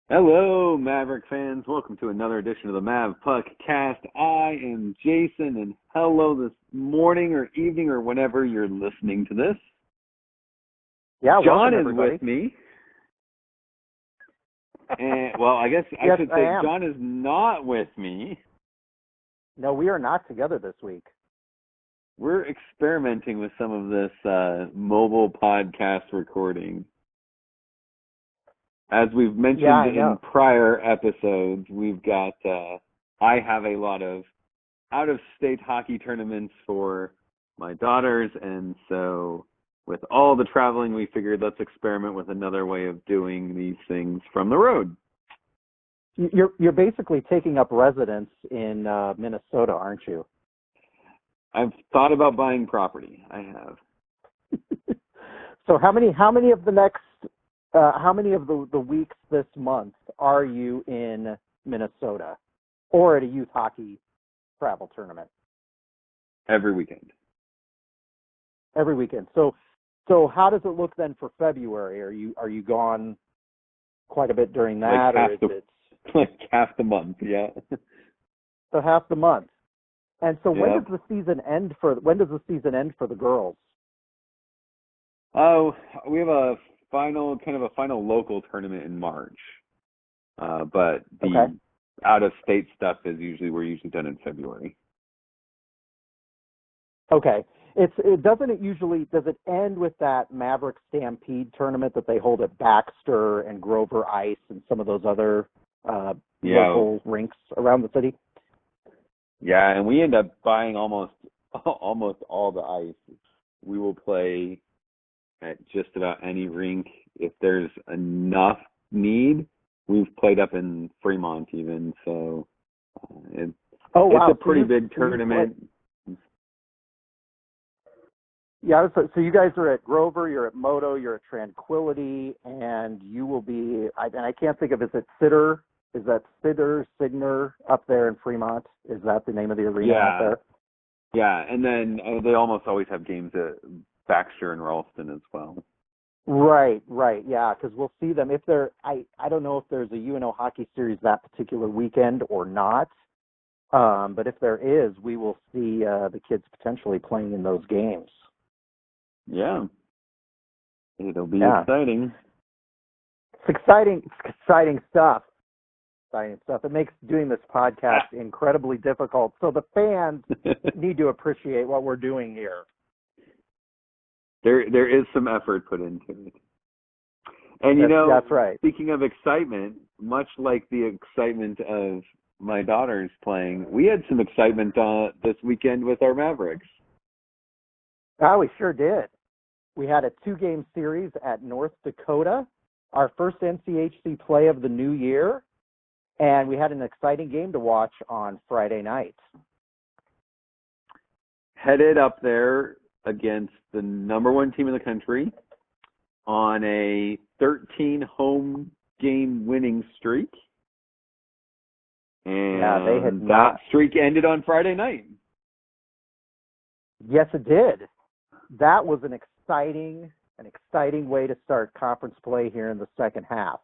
Hello, Maverick fans. Welcome to another edition of the Mavpuckcast. I am Jason, and hello this morning or evening or whenever you're listening to this. Yeah, John welcome, is everybody. with me. And, well, I guess I Yes, should I say am. John is not with me. No, we are not together this week. We're experimenting with some of this mobile podcast recording. As we've mentioned in prior episodes, we've got, I have a lot of out-of-state hockey tournaments for my daughters, and so with all the traveling, we figured let's experiment with another way of doing these things from the road. You're basically taking up residence in Minnesota, aren't you? I've thought about buying property. I have. So how many of the weeks this month are you in Minnesota or at a youth hockey travel tournament? Every weekend. Every weekend. So how does it look then for February? Are you gone quite a bit during that, or is it like half the month? Yeah. So half the month. And so Yep. when does the season end for the girls? Oh, we have a final local tournament in March. But the out-of-state stuff we're usually done in February. Okay. Does it end with that Maverick Stampede tournament that they hold at Baxter and Grover Ice and some of those other local rinks around the city? Yeah, and we end up buying almost all the ice. We will play at just about any rink if there's enough need. We've played up in Fremont even, so it's a pretty big tournament. Yeah, so you guys are at Grover, you're at Moto, you're at Tranquility, and you will be, and I can't think of, is it Sitter? Is that Signer up there in Fremont? Is that the name of the arena out there? Yeah, and then they almost always have games at Baxter and Ralston as well. Right, yeah, because we'll see them. If they're, I don't know if there's a UNO hockey series that particular weekend or not, but if there is, we will see the kids potentially playing in those games. Yeah. It'll be exciting. It's exciting stuff. It makes doing this podcast incredibly difficult. So the fans need to appreciate what we're doing here. There is some effort put into it. And that's right. Speaking of excitement, much like the excitement of my daughters playing, we had some excitement this weekend with our Mavericks. Oh, we sure did. We had a 2-game series at North Dakota, our first NCHC play of the new year, and we had an exciting game to watch on Friday night. Headed up there against the number 1 team in the country on a 13 home game winning streak. And that streak ended on Friday night. Yes, it did. That was an exciting way to start conference play here in the second half.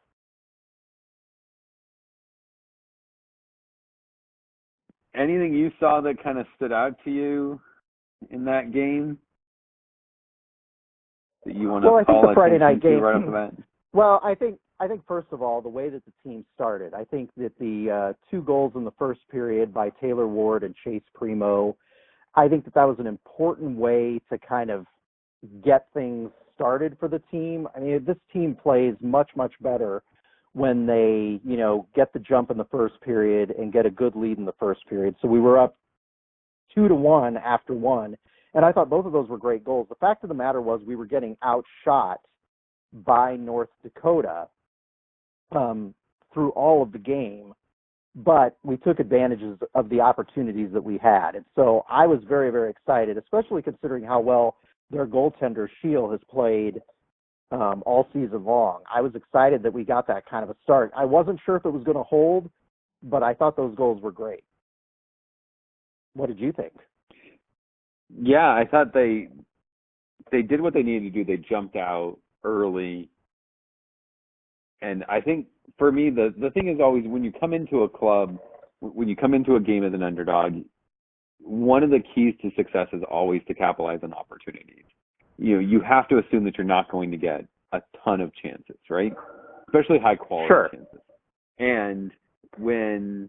Anything you saw that kind of stood out to you in that game that you want to call the Friday night game right off the bat? Well, I think first of all, the way that the team started, I think that the 2 goals in the first period by Taylor Ward and Chase Primo, I think that was an important way to kind of get things started for the team. I mean, this team plays much, much better when they, get the jump in the first period and get a good lead in the first period. So we were up 2-1 after 1, and I thought both of those were great goals. The fact of the matter was we were getting outshot by North Dakota through all of the game, but we took advantages of the opportunities that we had. And so I was very, very excited, especially considering how well their goaltender, Shield, has played all season long. I was excited that we got that kind of a start. I wasn't sure if it was going to hold, but I thought those goals were great. What did you think? Yeah, I thought they did what they needed to do. They jumped out early. And I think for me, the thing is always when you come into a club, when you come into a game as an underdog, one of the keys to success is always to capitalize on opportunities. You have to assume that you're not going to get a ton of chances, right? Especially high quality chances. And when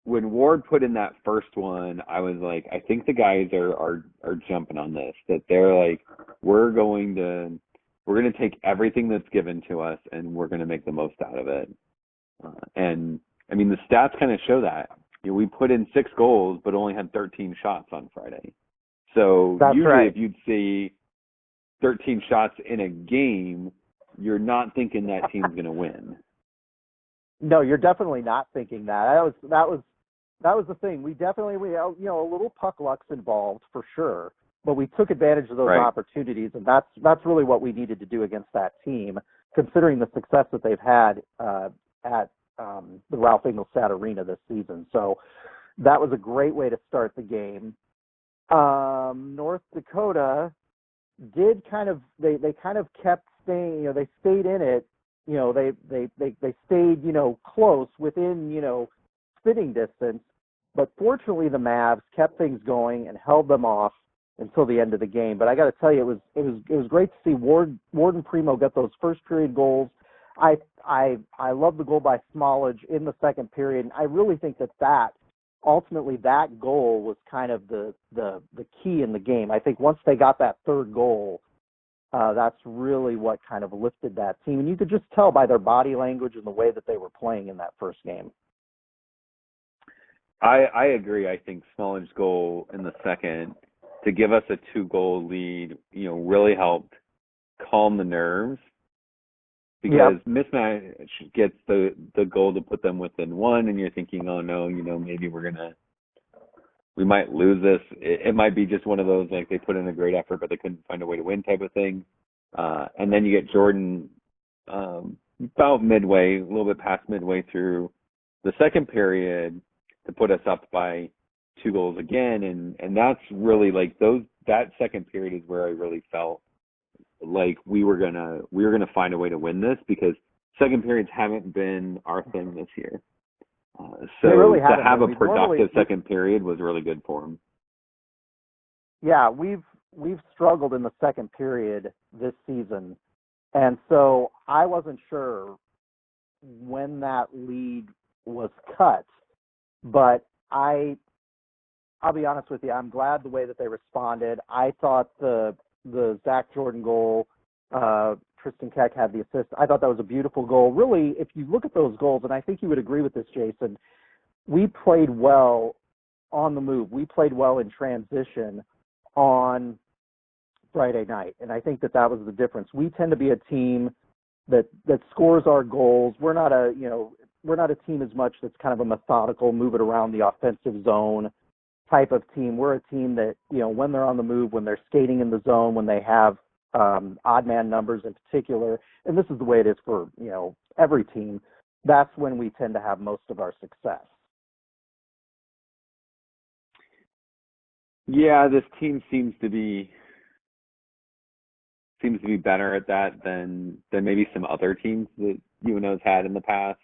Ward put in that first one, I was like, I think the guys are jumping on this. That they're like, we're going to take everything that's given to us and we're going to make the most out of it. And I mean, the stats kind of show that. We put in 6 goals, but only had 13 shots on Friday. So That's usually right. if you'd see 13 shots in a game, you're not thinking that team's going to win. No, you're definitely not thinking that. That was the thing. We a little puck luck's involved for sure, but we took advantage of those opportunities, and that's really what we needed to do against that team, considering the success that they've had at the Ralph Ingolstadt Arena this season. So that was a great way to start the game. North Dakota did they kind of kept staying, they stayed in it, they stayed, close within, spitting distance, but fortunately the Mavs kept things going and held them off until the end of the game. But I got to tell you, it was great to see Ward and Primo get those first period goals. I love the goal by Smallage in the second period, and I really think that ultimately that goal was kind of the key in the game. I think once they got that third goal, that's really what kind of lifted that team. And you could just tell by their body language and the way that they were playing in that first game. I agree. I think Smallage's goal in the second to give us a 2-goal lead, really helped calm the nerves. Because Mismatch gets the goal to put them within 1, and you're thinking, oh no, maybe we might lose this. It might be just one of those, like, they put in a great effort, but they couldn't find a way to win type of thing. And then you get Jordan about midway, a little bit past midway through the second period to put us up by 2 goals again. And that's really like that second period is where I really felt like we were gonna find a way to win this, because second periods haven't been our thing this year. So really to have a been. productive second period was really good for them. Yeah, we've struggled in the second period this season, and so I wasn't sure when that lead was cut, but I'll be honest with you, I'm glad the way that they responded. I thought the Zach Jordan goal, Tristan Keck had the assist. I thought that was a beautiful goal. Really, if you look at those goals, and I think you would agree with this, Jason, we played well on the move. We played well in transition on Friday night, and I think that was the difference. We tend to be a team that scores our goals. We're not a team as much that's kind of a methodical, move it around the offensive zone type of team. We're a team that, when they're on the move, when they're skating in the zone, when they have odd man numbers in particular, and this is the way it is for, every team, that's when we tend to have most of our success. Yeah, this team seems to be better at that than maybe some other teams that UNO's had in the past.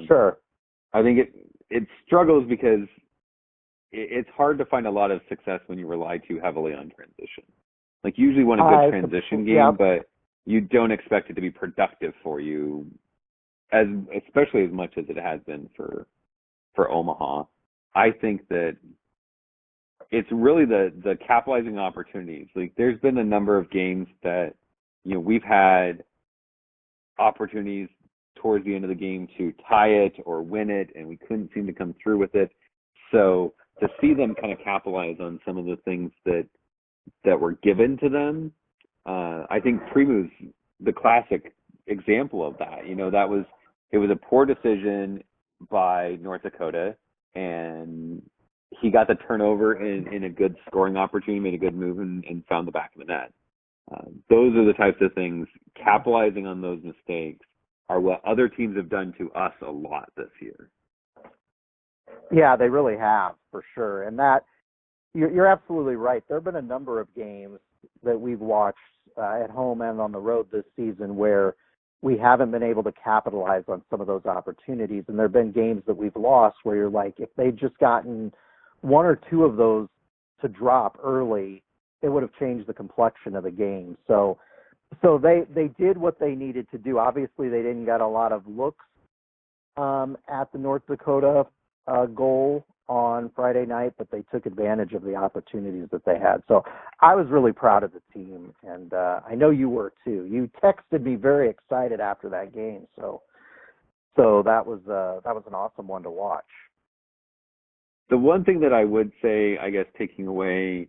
Sure. I think it struggles because it's hard to find a lot of success when you rely too heavily on transition. Like, you usually want a good transition game, but you don't expect it to be productive for you, especially as much as it has been for Omaha. I think that it's really the capitalizing opportunities. Like, there's been a number of games that, we've had opportunities towards the end of the game to tie it or win it, and we couldn't seem to come through with it. So to see them kind of capitalize on some of the things that were given to them, I think Primu's the classic example of that. It was a poor decision by North Dakota, and he got the turnover in a good scoring opportunity, made a good move, and found the back of the net. Those are the types of things, capitalizing on those mistakes, are what other teams have done to us a lot this year. Yeah, they really have, for sure. And that, you're absolutely right. There have been a number of games that we've watched at home and on the road this season where, we haven't been able to capitalize on some of those opportunities. And there have been games that we've lost where you're like, if they'd just gotten one or two of those to drop early, it would have changed the complexion of the game. So they did what they needed to do. Obviously, they didn't get a lot of looks at the North Dakota goal on Friday night, but they took advantage of the opportunities that they had. So I was really proud of the team, and I know you were too. You texted me very excited after that game, so that was an awesome one to watch. The one thing that I would say, I guess, taking away,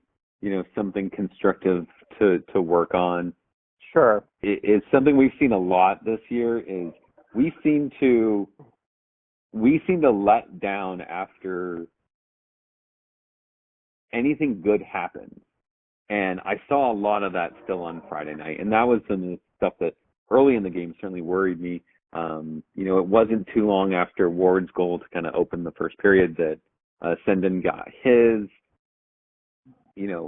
something constructive to work on, sure, is something we've seen a lot this year. Is we seem to let down after anything good happens. And I saw a lot of that still on Friday night. And that was some of the stuff that early in the game certainly worried me. It wasn't too long after Ward's goal to kind of open the first period that Sendon got his.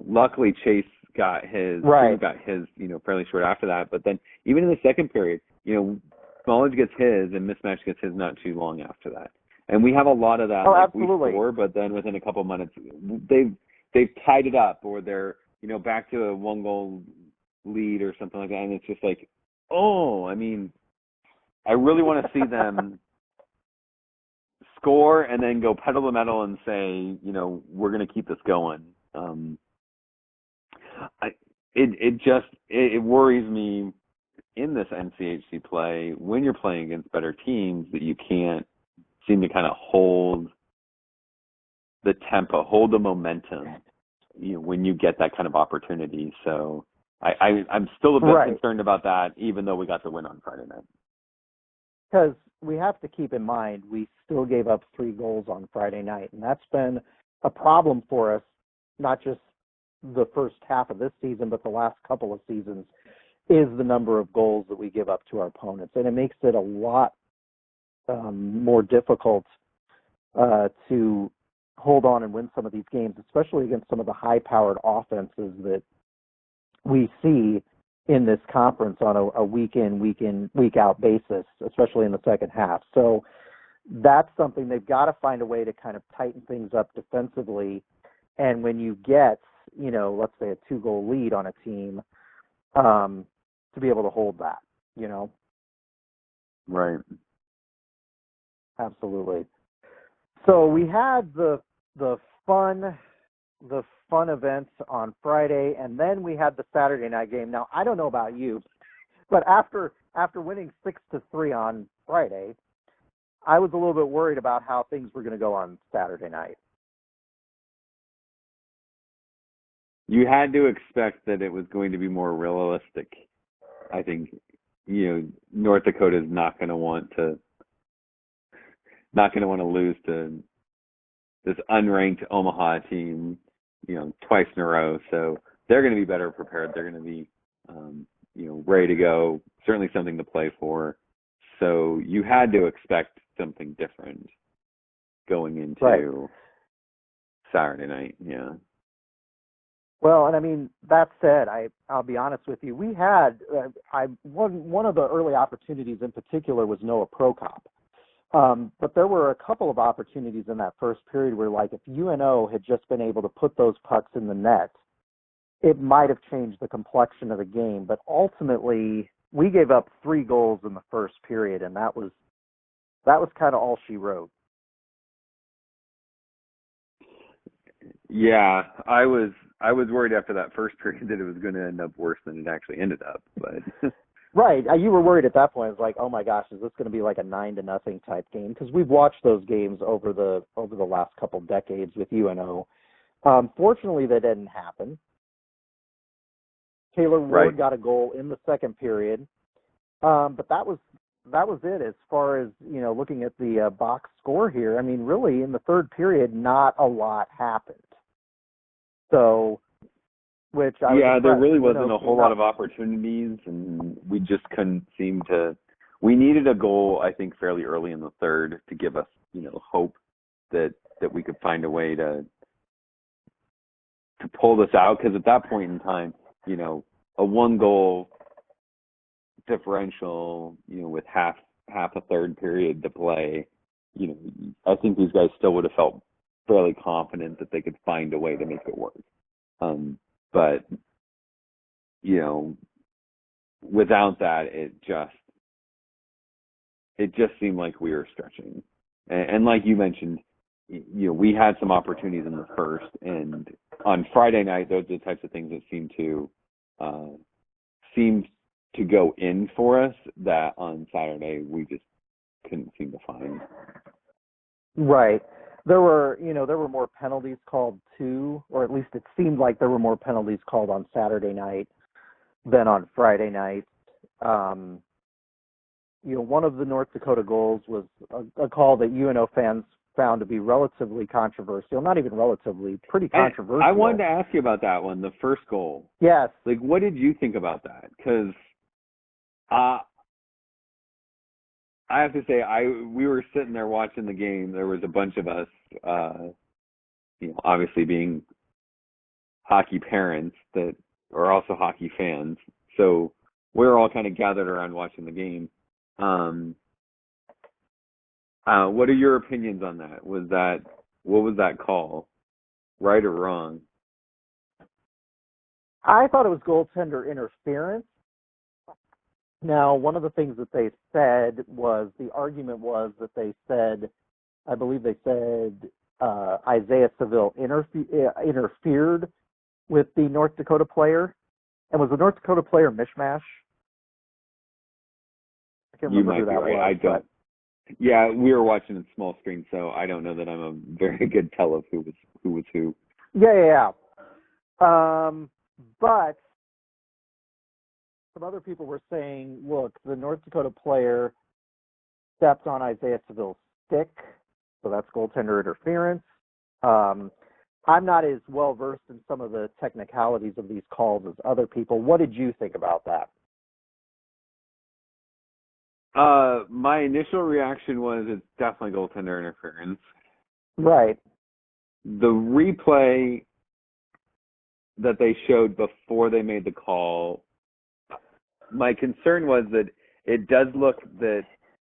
Luckily Chase got his. Right. Got his, fairly short after that. But then even in the second period, Smallage gets his and Mismatch gets his not too long after that. And we have a lot of that. Oh, like absolutely. We score, but then within a couple of minutes, they've tied it up, or they're back to a 1-goal lead or something like that. And it's just like, I really want to see them score and then go pedal to the metal and say, we're going to keep this going. It worries me in this NCHC play when you're playing against better teams that you can't seem to kind of hold the tempo, hold the momentum, when you get that kind of opportunity. So I'm still a bit concerned about that, even though we got the win on Friday night. Because we have to keep in mind, we still gave up 3 goals on Friday night, and that's been a problem for us, not just the first half of this season, but the last couple of seasons, is the number of goals that we give up to our opponents. And it makes it a lot more difficult to hold on and win some of these games, especially against some of the high-powered offenses that we see in this conference on a week-in, week-out basis, especially in the second half. So that's something they've got to find a way to kind of tighten things up defensively. And when you get, let's say a 2-goal lead on a team, to be able to hold that, Right. Absolutely. So we had the fun events on Friday, and then we had the Saturday night game. Now, I don't know about you, but after winning 6-3 on Friday, I was a little bit worried about how things were going to go on Saturday night. You had to expect that it was going to be more realistic. I think, North Dakota is not going to want to lose to this unranked Omaha team, twice in a row. So they're going to be better prepared. They're going to be, ready to go. Certainly something to play for. So you had to expect something different going into Saturday night. Yeah. Well, and that said, I'll be honest with you. We had one of the early opportunities in particular was Noah Prokop. But there were a couple of opportunities in that first period where, like, if UNO had just been able to put those pucks in the net, it might have changed the complexion of the game. But ultimately, we gave up 3 goals in the first period, and that was kind of all she wrote. Yeah, I was worried after that first period that it was going to end up worse than it actually ended up. But right, you were worried at that point. It's like, oh my gosh, is this going to be like a 9-0 type game? Because we've watched those games over the last couple decades with UNO. Fortunately, that didn't happen. Taylor Ward got a goal in the second period, but that was it as far as looking at the box score here. Really in the third period, not a lot happened. So, which I was there really wasn't a whole lot of opportunities, and we just couldn't seem to. We needed a goal, I think, fairly early in the third to give us, hope that we could find a way to pull this out. Because at that point in time, a 1-goal differential, with half a third period to play, I think these guys still would have felt fairly confident that they could find a way to make it work. But without that, it just seemed like we were stretching. And like you mentioned, we had some opportunities in the first, and on Friday night, those are the types of things that seem to go in for us that on Saturday we just couldn't seem to find. Right. There were more penalties called too, or at least it seemed like there were more penalties called on Saturday night than on Friday night. One of the North Dakota goals was a call that UNO fans found to be relatively controversial. Not even relatively, pretty controversial. I wanted to ask you about that one, the first goal. Yes. Like, what did you think about that? Because I have to say, we were sitting there watching the game. There was a bunch of us, obviously being hockey parents that are also hockey fans. So we were all kind of gathered around watching the game. What are your opinions on that? What was that call? Right or wrong? I thought it was goaltender interference. Now, one of the things that they said was, the argument was that I believe they said Isaiah Seville interfered with the North Dakota player. And was the North Dakota player Mishmash? I can't remember who that was. I don't. Yeah, we were watching it small screen, so I don't know that I'm a very good tell of who was who. Yeah. But some other people were saying, look, the North Dakota player stepped on Isaiah Seville's stick, so that's goaltender interference. I'm not as well versed in some of the technicalities of these calls as other people. What did you think about that? My initial reaction was it's definitely goaltender interference. Right. The replay that they showed before they made the call, my concern was that it does look that,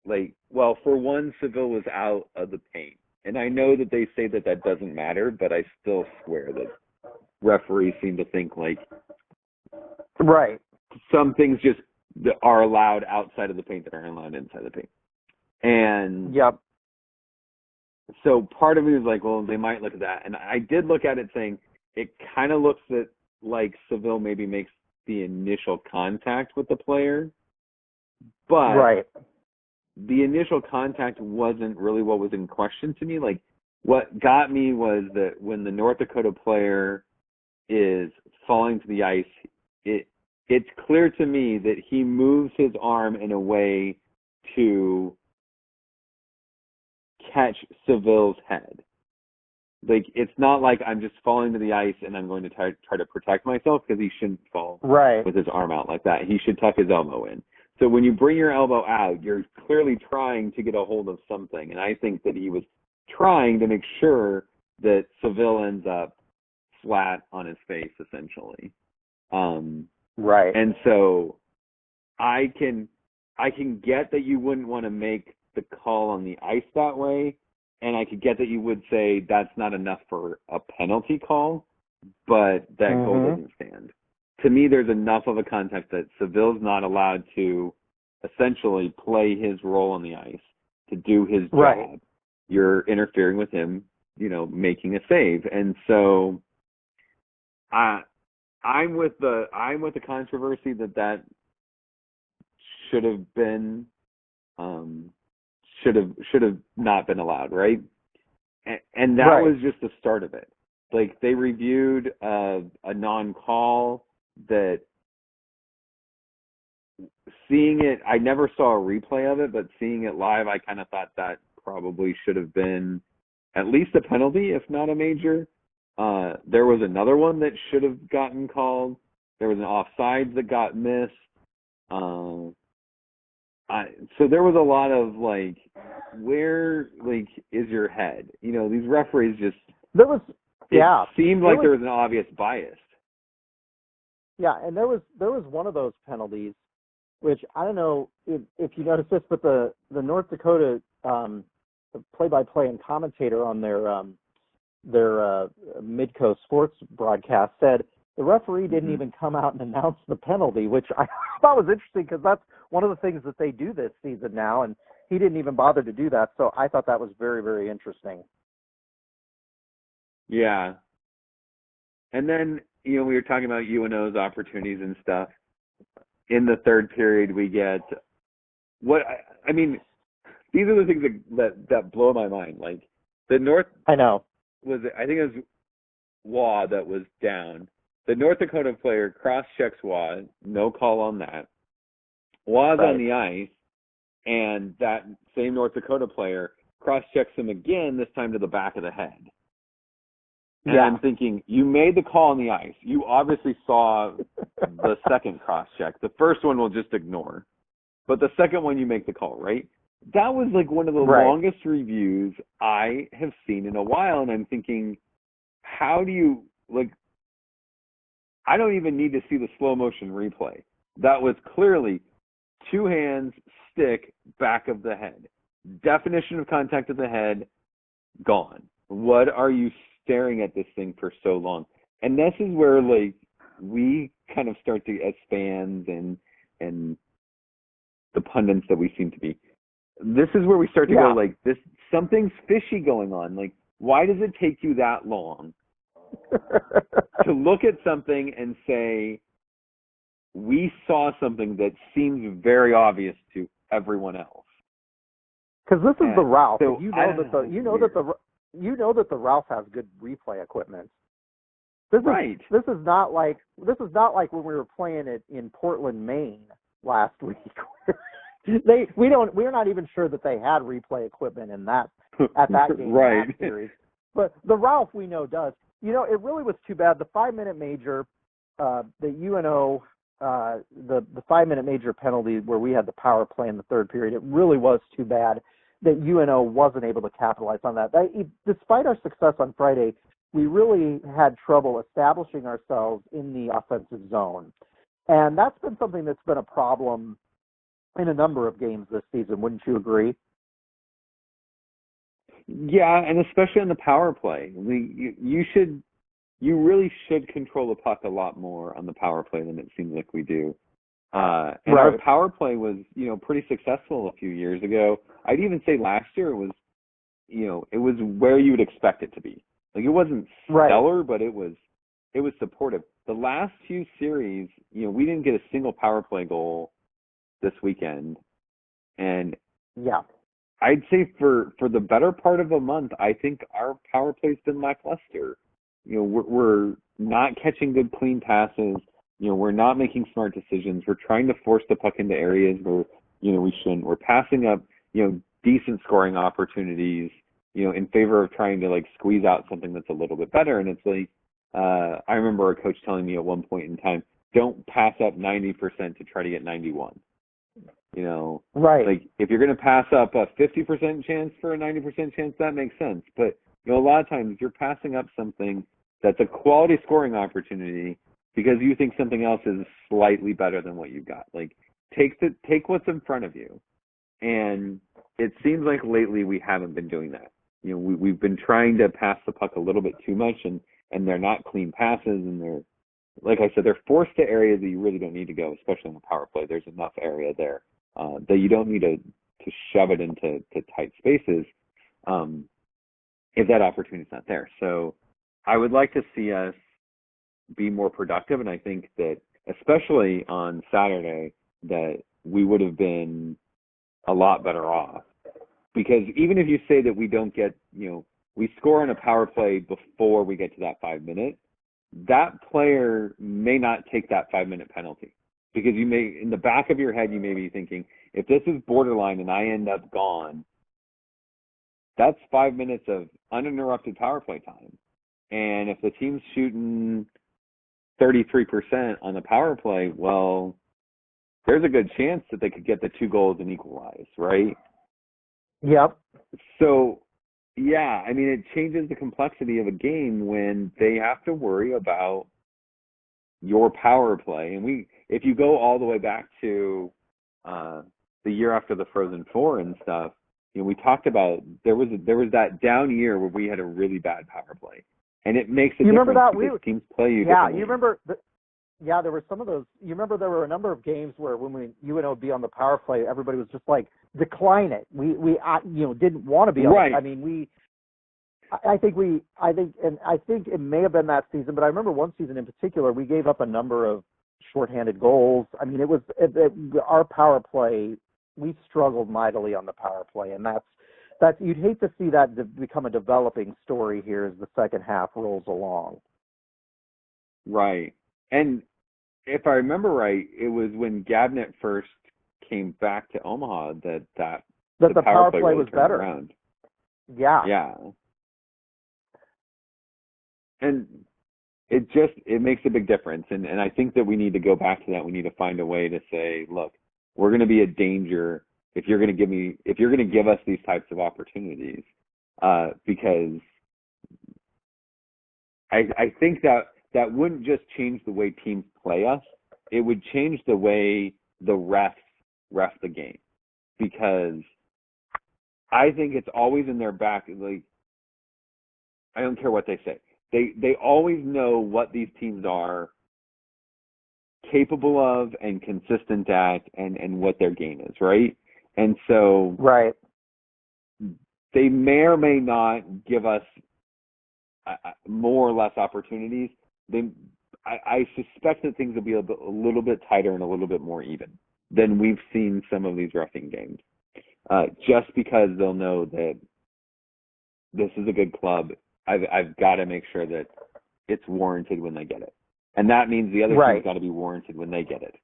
for one, Seville was out of the paint. And I know that they say that doesn't matter, but I still swear that referees seem to think right, some things just are allowed outside of the paint that aren't allowed inside the paint. And yep. So part of me was like, well, they might look at that. And I did look at it saying it kind of looks like Seville maybe makes the initial contact with the player. But right. The initial contact wasn't really what was in question to me. What got me was that when the North Dakota player is falling to the ice, it's clear to me that he moves his arm in a way to catch Seville's head. It's not like I'm just falling to the ice and I'm going to try to protect myself, because he shouldn't fall with his arm out like that. He should tuck his elbow in. So when you bring your elbow out, you're clearly trying to get a hold of something. And I think that he was trying to make sure that Seville ends up flat on his face, essentially. Right. And so I can get that you wouldn't want to make the call on the ice that way, and I could get that you would say that's not enough for a penalty call, but that goal doesn't stand. To me, there's enough of a context that Seville's not allowed to essentially play his role on the ice to do his job. Right. You're interfering with him, making a save. And so I'm with the controversy that should have been should have not been allowed, right? And that was just the start of it. They reviewed a non-call that, seeing it, I never saw a replay of it, but seeing it live, I kind of thought that probably should have been at least a penalty, if not a major. There was another one that should have gotten called. There was an offside that got missed. So there was a lot of where is your head? These referees just seemed like there was an obvious bias. Yeah, and there was one of those penalties which I don't know if you noticed this, but the North Dakota play-by-play and commentator on their Midco Sports broadcast said the referee didn't even come out and announce the penalty, which I thought was interesting because that's one of the things that they do this season now, and he didn't even bother to do that. So I thought that was very, very interesting. Yeah. And then, we were talking about UNO's opportunities and stuff. In the third period, we get these are the things that blow my mind. Like the North, I know. I think it was Waugh that was down. The North Dakota player cross-checks Waugh, no call on that. Waugh's on the ice, and that same North Dakota player cross-checks him again, this time to the back of the head. And I'm thinking, you made the call on the ice. You obviously saw the second cross-check. The first one we'll just ignore. But the second one, you make the call, right? That was like one of the longest reviews I have seen in a while, and I'm thinking, how do you, I don't even need to see the slow motion replay. That was clearly two hands, stick, back of the head. Definition of contact of the head, gone. What are you staring at this thing for so long? And this is where, we kind of start to, as fans and the pundits that we seem to be, this is where we start to go, this, something's fishy going on. Why does it take you that long to look at something and say, we saw something that seems very obvious to everyone else? Because this is the Ralph. So you know that the Ralph has good replay equipment. This is not like when we were playing it in Portland, Maine last week. We're not even sure that they had replay equipment in that at that game that series. But the Ralph we know does. It really was too bad. The 5-minute major, the UNO, the 5-minute major penalty where we had the power play in the third period. It really was too bad that UNO wasn't able to capitalize on that. Despite our success on Friday, we really had trouble establishing ourselves in the offensive zone. And that's been something that's been a problem in a number of games this season. Wouldn't you agree? Yeah, and especially on the power play. You really should control the puck a lot more on the power play than it seems like we do. And our power play was, pretty successful a few years ago. I'd even say last year it was, it was where you would expect it to be. It wasn't stellar, but it was supportive. The last few series, we didn't get a single power play goal this weekend. And I'd say for the better part of a month, I think our power play's been lackluster. We're not catching good clean passes. We're not making smart decisions. We're trying to force the puck into areas where, we shouldn't. We're passing up, decent scoring opportunities, in favor of trying to squeeze out something that's a little bit better. And it's I remember a coach telling me at one point in time, don't pass up 90% to try to get 91. If you're going to pass up a 50% chance for a 90% chance, that makes sense. But, a lot of times you're passing up something that's a quality scoring opportunity because you think something else is slightly better than what you've got. Take what's in front of you. And it seems like lately we haven't been doing that. We've been trying to pass the puck a little bit too much, and they're not clean passes, and they're, like I said, they're forced to areas that you really don't need to go, especially in the power play. There's enough area there that you don't need to shove it into tight spaces if that opportunity's not there. So I would like to see us be more productive, and I think that especially on Saturday that we would have been a lot better off. Because even if you say that we don't get, we score on a power play before we get to that 5-minute, that player may not take that 5-minute penalty. Because you may, in the back of your head, you may be thinking, if this is borderline and I end up gone, that's 5 minutes of uninterrupted power play time. And if the team's shooting 33% on the power play, well, there's a good chance that they could get the 2 goals and equalize, right? Yep. So, it changes the complexity of a game when they have to worry about your power play. And if you go all the way back to the year after the Frozen Four and stuff, we talked about there was that down year where we had a really bad power play, and it makes a difference because teams play you differently. You remember. There were some of those. You remember there were a number of games where when UNO would be on the power play, everybody was just like, decline it. We didn't want to be on. Right. I mean, I think it may have been that season, but I remember one season in particular, we gave up a number of shorthanded goals. I mean, our power play. We struggled mightily on the power play, and that's you'd hate to see that become a developing story here as the second half rolls along. Right. And if I remember right, it was when Gabnet first came back to Omaha that the power play was better. Around. Yeah. Yeah. And it makes a big difference. And I think that we need to go back to that. We need to find a way to say, look, we're going to be a danger if you're going to give us these types of opportunities, because I think that wouldn't just change the way teams play us. It would change the way the refs ref the game, because I think it's always in their back. Like, I don't care what they say. They always know what these teams are capable of and consistent at, and what their game is, right? And so right, they may or may not give us more or less opportunities. I suspect that things will be a little bit tighter and a little bit more even than we've seen some of these roughing games, just because they'll know that this is a good club. I've got to make sure that it's warranted when they get it. And that means the other team's got to be warranted when they get it.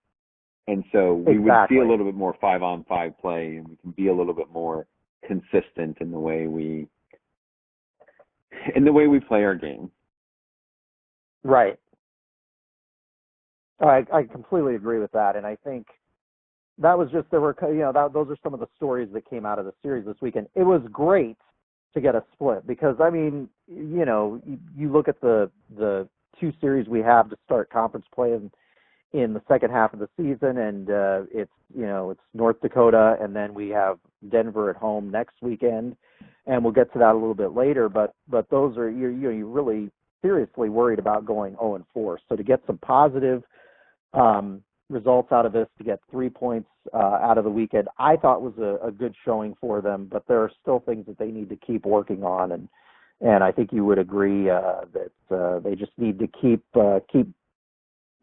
And so we would see a little bit more 5-on-5 play, and we can be a little bit more consistent in the way we play our game. Right. I completely agree with that, and I think that was just those are some of the stories that came out of the series this weekend. It was great to get a split because, I mean, you look at the two series we have to start conference play in the second half of the season, and it's North Dakota, and then we have Denver at home next weekend, and we'll get to that a little bit later. But those are you're really seriously worried about going 0-4. So to get some positive results out of this, to get 3 points out of the weekend, I thought was a good showing for them. But there are still things that they need to keep working on, and I think you would agree that they just need to keep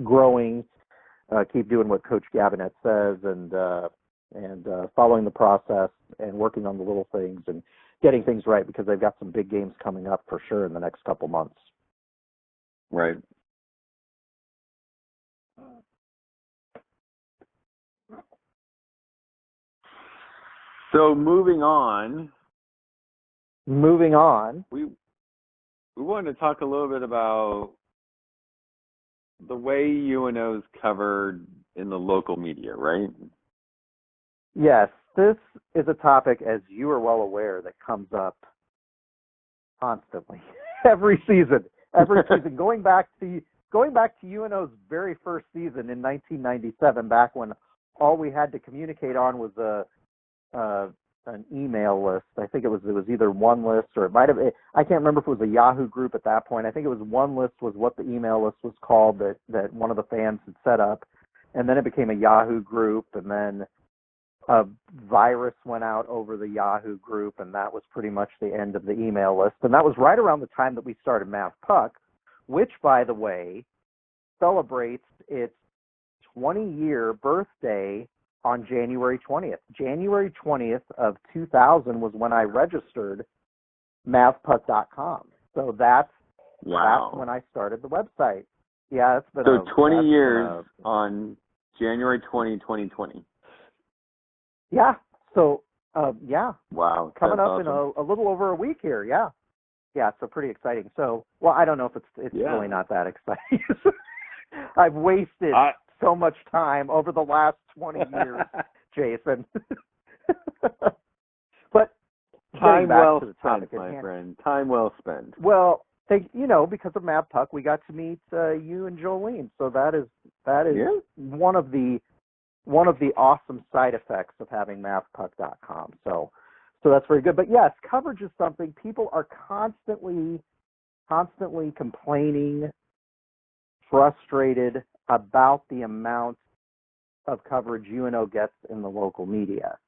growing, keep doing what Coach Gabinet says, and following the process and working on the little things and getting things right, because they've got some big games coming up for sure in the next couple months. Right. So moving on, we wanted to talk a little bit about the way UNO's covered in the local media, right? Yes, this is a topic, as you are well aware, that comes up constantly every season. Going back to UNO's very first season in 1997, back when all we had to communicate on was an email list. I think it was either one list, or it might have. I can't remember if it was a Yahoo group at that point. I think it was one list was what the email list was called that one of the fans had set up, and then it became a Yahoo group, and then a virus went out over the Yahoo group, and that was pretty much the end of the email list. And that was right around the time that we started Mavpuck, which, by the way, celebrates its 20-year birthday on January 20th. January 20th of 2000 was when I registered Mavpuck.com. So that's when I started the website. Yeah, it's been 20 years on January 2020. Yeah. So, yeah. Wow. Coming up awesome. in a little over a week here. Yeah. Yeah, so pretty exciting. So, well, I don't know if it's really not that exciting. I've wasted so much time over the last 20 years, Jason. But time well spent, my friend. Time well spent. Well, because of Mavpuck, we got to meet you and Jolene. So that is one of the one of the awesome side effects of having Mavpuck.com. So that's very good. But yes, coverage is something people are constantly complaining, frustrated about the amount of coverage UNO gets in the local media.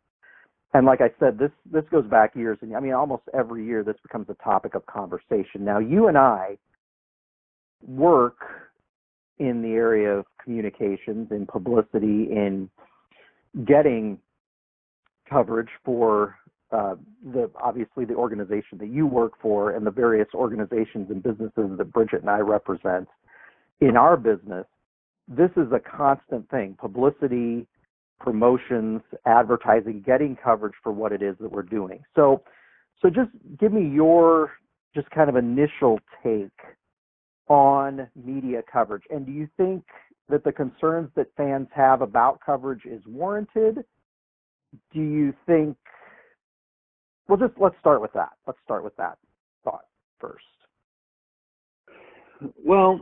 And like I said, this goes back years, and I mean almost every year this becomes a topic of conversation. Now, you and I work in the area of communications and publicity, in getting coverage for obviously the organization that you work for and the various organizations and businesses that Bridget and I represent in our business. This is a constant thing: publicity, promotions, advertising, getting coverage for what it is that we're doing. So just give me your just kind of initial take on media coverage. And do you think that the concerns that fans have about coverage is warranted? Do you think, well, just let's start with that. Let's start with that thought first. Well,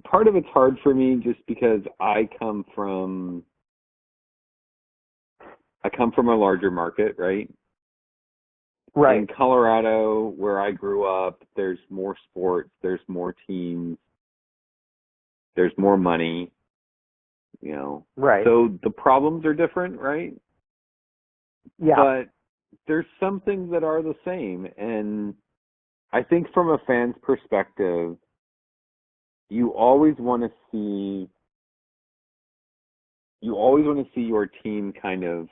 part of it's hard for me just because I come from a larger market, right? Right. In Colorado, where I grew up, there's more sports, there's more teams, there's more money, you know. Right. So the problems are different, right? Yeah. But there's some things that are the same. And I think from a fan's perspective, you always want to see your team kind of,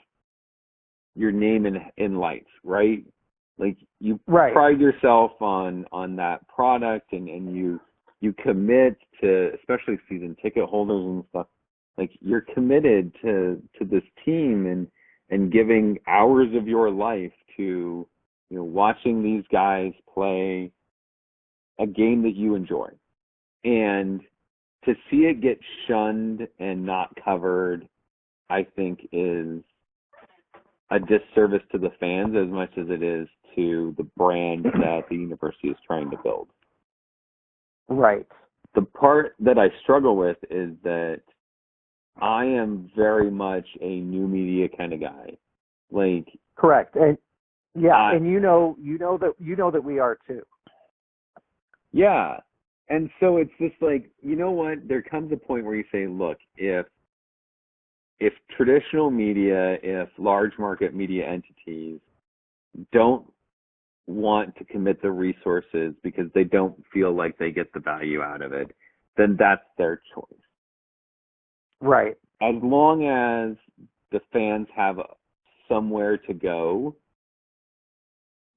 your name in lights, right? Like you pride yourself on that product, and you commit to, especially season ticket holders and stuff, like you're committed to this team and giving hours of your life to, you know, watching these guys play a game that you enjoy. And to see it get shunned and not covered, I think is a disservice to the fans as much as it is to the brand that the university is trying to build. Right. The part that I struggle with is that I am very much a new media kind of guy. Like, correct. And yeah, and you know that we are too. Yeah. And so it's just like, you know what? There comes a point where you say, look, if traditional media, if large market media entities don't want to commit the resources because they don't feel like they get the value out of it, then that's their choice. Right. As long as the fans have somewhere to go,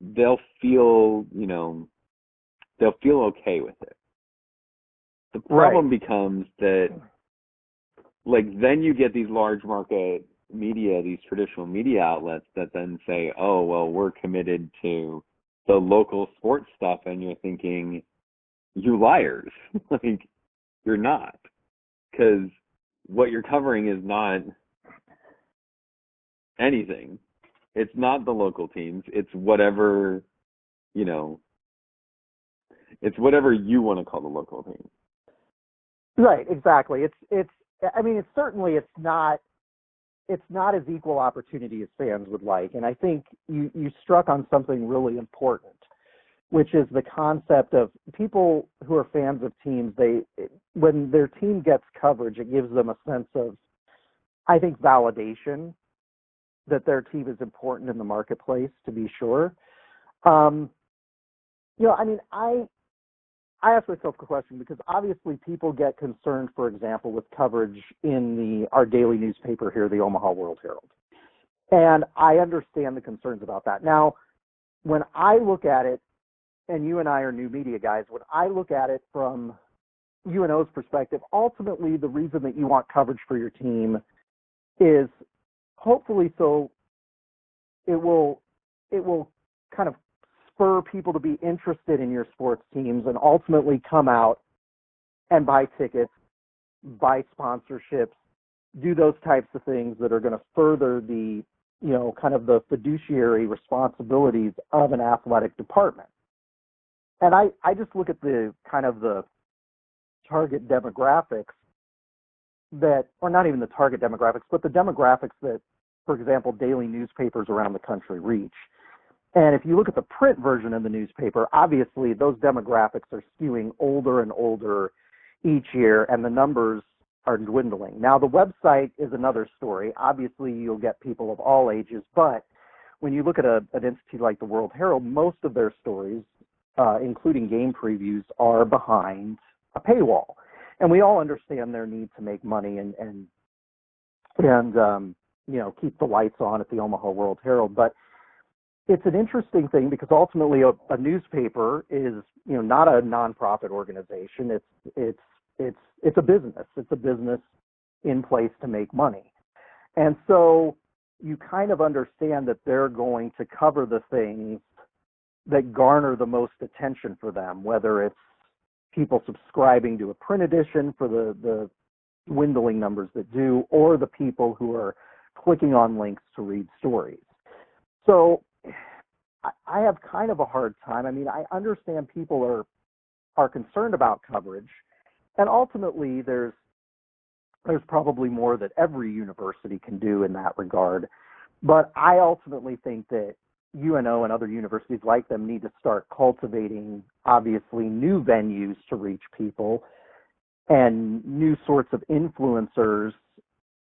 they'll feel okay with it. The problem becomes that, like, then you get these large market media, these traditional media outlets that then say, oh, well, we're committed to the local sports stuff, and you're thinking, you liars. Like, you're not. Because what you're covering is not anything. It's not the local teams. It's whatever, it's whatever you want to call the local team. Right, exactly. It's not as equal opportunity as fans would like. And I think you struck on something really important, which is the concept of people who are fans of teams, when their team gets coverage, it gives them a sense of, I think, validation that their team is important in the marketplace, to be sure. I ask myself a question because obviously people get concerned, for example, with coverage in our daily newspaper here, the Omaha World-Herald. And I understand the concerns about that. Now, when I look at it, and you and I are new media guys, when I look at it from UNO's perspective, ultimately the reason that you want coverage for your team is hopefully so it will kind of spur people to be interested in your sports teams and ultimately come out and buy tickets, buy sponsorships, do those types of things that are going to further the, kind of the fiduciary responsibilities of an athletic department. And I just look at the kind of the target demographics that, or not even the target demographics, but the demographics that, for example, daily newspapers around the country reach. And if you look at the print version of the newspaper, obviously those demographics are skewing older and older each year, and the numbers are dwindling. Now, the website is another story. Obviously, you'll get people of all ages, but when you look at an entity like the World Herald, most of their stories, including game previews, are behind a paywall. And we all understand their need to make money and keep the lights on at the Omaha World Herald. But it's an interesting thing because ultimately a newspaper is, not a nonprofit organization. It's a business. It's a business in place to make money. And so you kind of understand that they're going to cover the things that garner the most attention for them, whether it's people subscribing to a print edition for the dwindling numbers that do, or the people who are clicking on links to read stories. So I have kind of a hard time. I mean, I understand people are concerned about coverage, and ultimately there's probably more that every university can do in that regard. But I ultimately think that UNO and other universities like them need to start cultivating, obviously, new venues to reach people and new sorts of influencers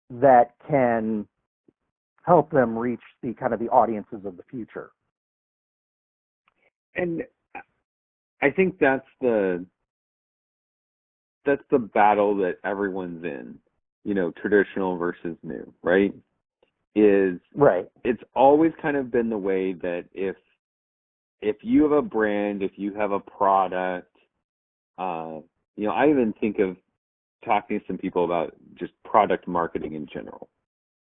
that can help them reach the kind of the audiences of the future. And I think that's the battle that everyone's in, traditional versus new, right? Right. It's always kind of been the way that if you have a brand, if you have a product, I even think of talking to some people about just product marketing in general.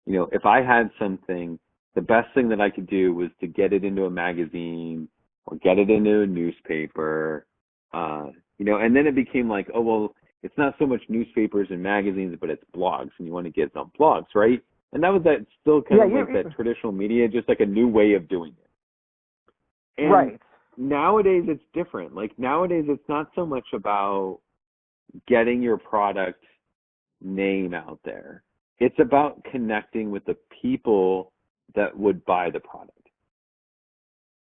If I had something, the best thing that I could do was to get it into a magazine or get it into a newspaper, and then it became like, oh, well, it's not so much newspapers and magazines, but it's blogs, and you want to get it on blogs, right? And that was that still kind of like that traditional media, just like a new way of doing it. And right. Nowadays it's different. Like nowadays it's not so much about getting your product name out there. It's about connecting with the people that would buy the product.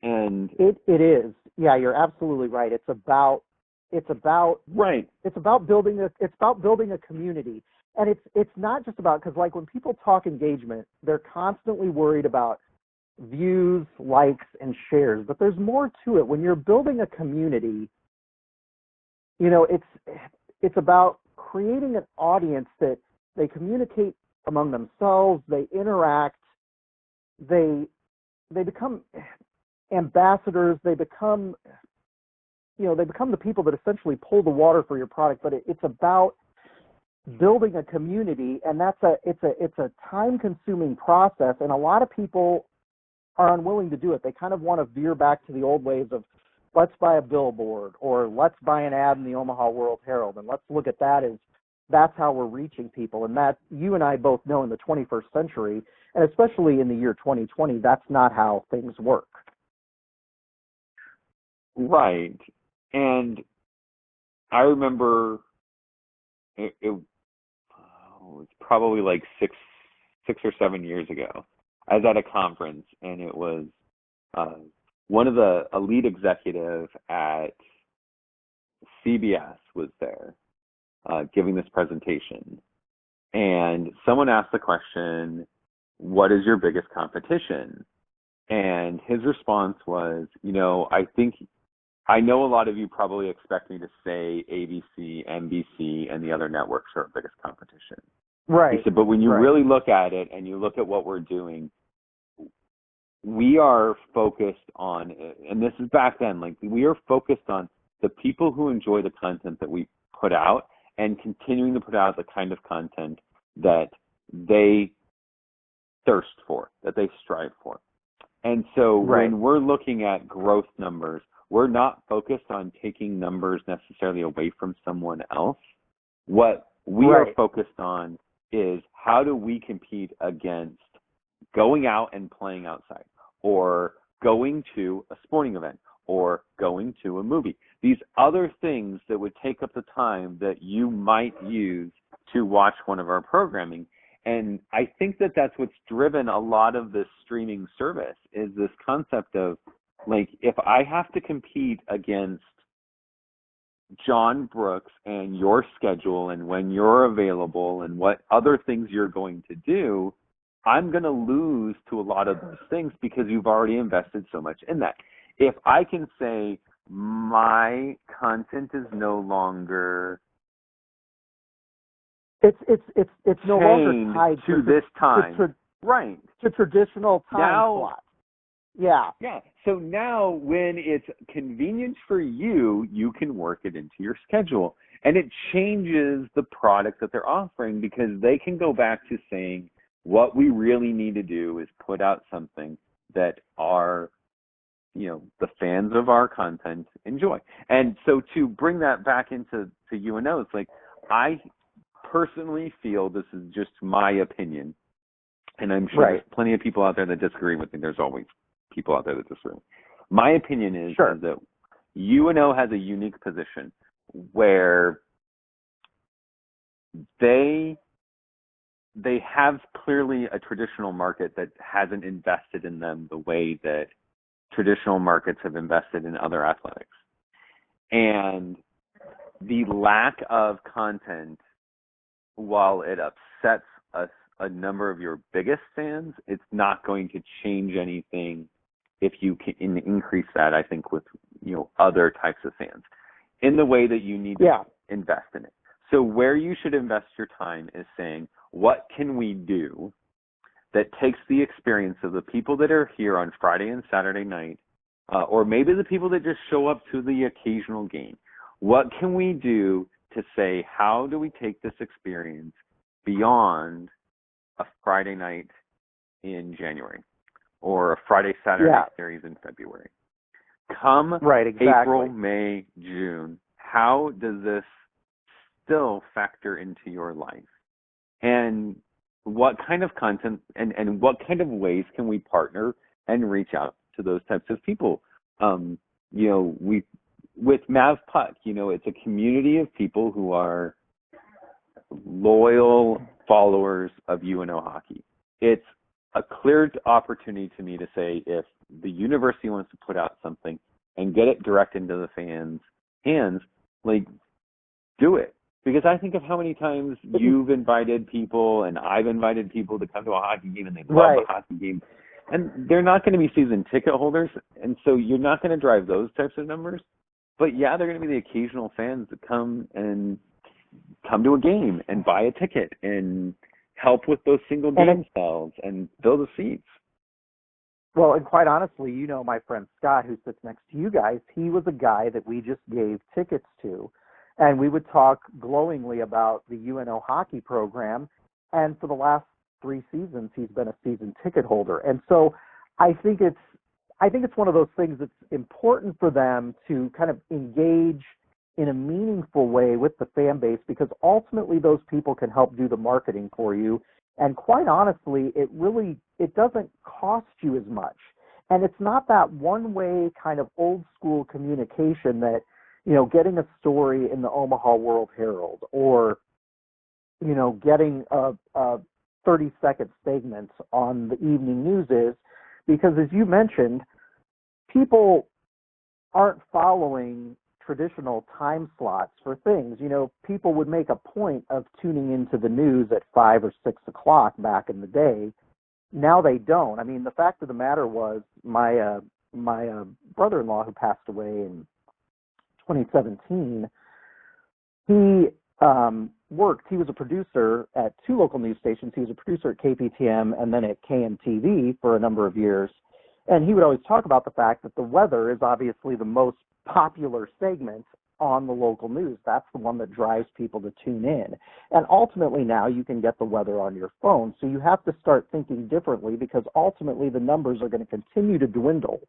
And it is. Yeah, you're absolutely right. It's about right. It's about building a community. And it's not just about, because like when people talk engagement, they're constantly worried about views, likes, and shares. But there's more to it. When you're building a community, it's about creating an audience that they communicate among themselves, they interact, they become ambassadors, they become the people that essentially pull the water for your product. But it's about building a community, and it's a time-consuming process, and a lot of people are unwilling to do it. They kind of want to veer back to the old ways of let's buy a billboard or let's buy an ad in the Omaha World Herald, and let's look at that as that's how we're reaching people. And that you and I both know in the 21st century, and especially in the year 2020, that's not how things work. Right. And I remember it was probably like six or 7 years ago. I was at a conference, and it was one of the elite executives at CBS was there giving this presentation. And someone asked the question, what is your biggest competition? And his response was, I know a lot of you probably expect me to say ABC, NBC, and the other networks are our biggest competition. Right. He said, but when you really look at it and you look at what we're doing, we are focused on, and this is back then, like we are focused on the people who enjoy the content that we put out and continuing to put out the kind of content that they thirst for, that they strive for. And so when we're looking at growth numbers, we're not focused on taking numbers necessarily away from someone else. What we are focused on is how do we compete against going out and playing outside, or going to a sporting event, or going to a movie. these other things that would take up the time that you might use to watch one of our programming. And I think that that's what's driven a lot of this streaming service, is this concept of, like, if I have to compete against John Brooks and your schedule and when you're available and what other things you're going to do, I'm going to lose to a lot of those things because you've already invested so much in that. If I can say my content is no longer it's no longer tied to this time, right? To traditional time slots. Yeah. Yeah. So now when it's convenient for you, you can work it into your schedule. And it changes the product that they're offering, because they can go back to saying, what we really need to do is put out something that our, the fans of our content enjoy. And so to bring that back into UNO, it's like, I personally feel, this is just my opinion, and I'm sure there's plenty of people out there that disagree with me. There's always people out there that disagree. My opinion is that UNO has a unique position where they have clearly a traditional market that hasn't invested in them the way that traditional markets have invested in other athletics. And the lack of content, while it upsets a number of your biggest fans, it's not going to change anything if you can increase that, I think, with other types of fans in the way that you need to invest in it. So where you should invest your time is saying, what can we do that takes the experience of the people that are here on Friday and Saturday night, or maybe the people that just show up to the occasional game? What can we do to say, how do we take this experience beyond a Friday night in January or a Friday-Saturday series in February? Come April, May, June, how does this still factor into your life? And what kind of content and what kind of ways can we partner and reach out to those types of people? With Mavpuck, it's a community of people who are loyal followers of UNO hockey. It's a clear opportunity to me to say, if the university wants to put out something and get it direct into the fans' hands, like, do it. Because I think of how many times you've invited people and I've invited people to come to a hockey game, and they love the hockey game. And they're not going to be season ticket holders, and so you're not going to drive those types of numbers. But yeah, they're going to be the occasional fans that come to a game and buy a ticket and help with those single game sales and fill the seats. Well, and quite honestly, my friend Scott, who sits next to you guys, he was a guy that we just gave tickets to. And we would talk glowingly about the UNO hockey program. And for the last 3 seasons, he's been a season ticket holder. And so I think it's one of those things that's important for them to kind of engage in a meaningful way with the fan base, because ultimately those people can help do the marketing for you. And quite honestly, it doesn't cost you as much. And it's not that one-way kind of old school communication that, getting a story in the Omaha World Herald or, getting a 30-second segment on the evening news is, because as you mentioned, people aren't following traditional time slots for things. People would make a point of tuning into the news at 5 or 6 o'clock back in the day. Now they don't. I mean, the fact of the matter was my brother-in-law, who passed away in 2017, he worked. He was a producer at 2 local news stations. He was a producer at KPTM and then at KMTV for a number of years. And he would always talk about the fact that the weather is obviously the most popular segment on the local news. That's the one that drives people to tune in. And ultimately now you can get the weather on your phone. So you have to start thinking differently, because ultimately the numbers are going to continue to dwindle.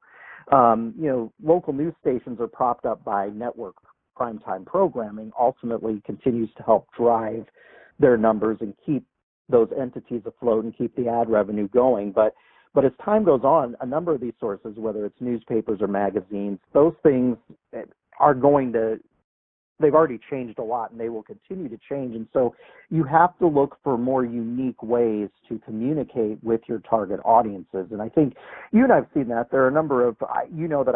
Local news stations are propped up by network primetime programming, ultimately continues to help drive their numbers and keep those entities afloat and keep the ad revenue going. But as time goes on, a number of these sources, whether it's newspapers or magazines, those things, are going to, they've already changed a lot and they will continue to change. And so you have to look for more unique ways to communicate with your target audiences. And I think you and I've seen that. There are a number of, you know, that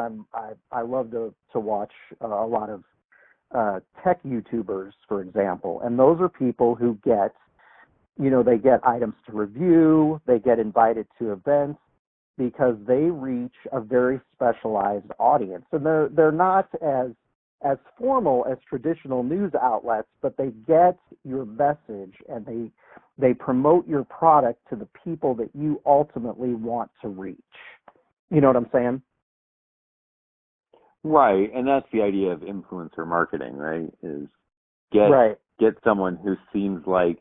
I love to watch a lot of tech YouTubers, for example. And those are people who get, you know, they get items to review, they get invited to events because they reach a very specialized audience. And they're not as formal as traditional news outlets, but they get your message and they promote your product to the people that you ultimately want to reach. You know what I'm saying? Right, and that's the idea of influencer marketing, right? Is get someone who seems like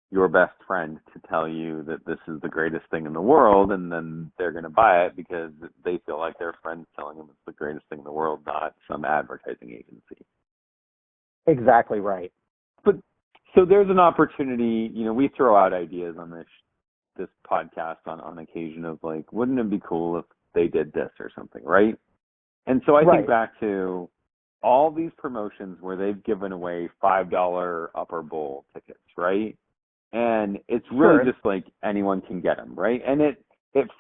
your best friend to tell you that this is the greatest thing in the world, and then they're going to buy it because they feel like their friend's telling them it's the greatest thing in the world, not some advertising agency. Exactly right. But so there's an opportunity, you know, we throw out ideas on this podcast on occasion of like, wouldn't it be cool if they did this or something, right? And so I think back to all these promotions where they've given away $5 upper bowl tickets, right? And it's really just like anyone can get them, right? And it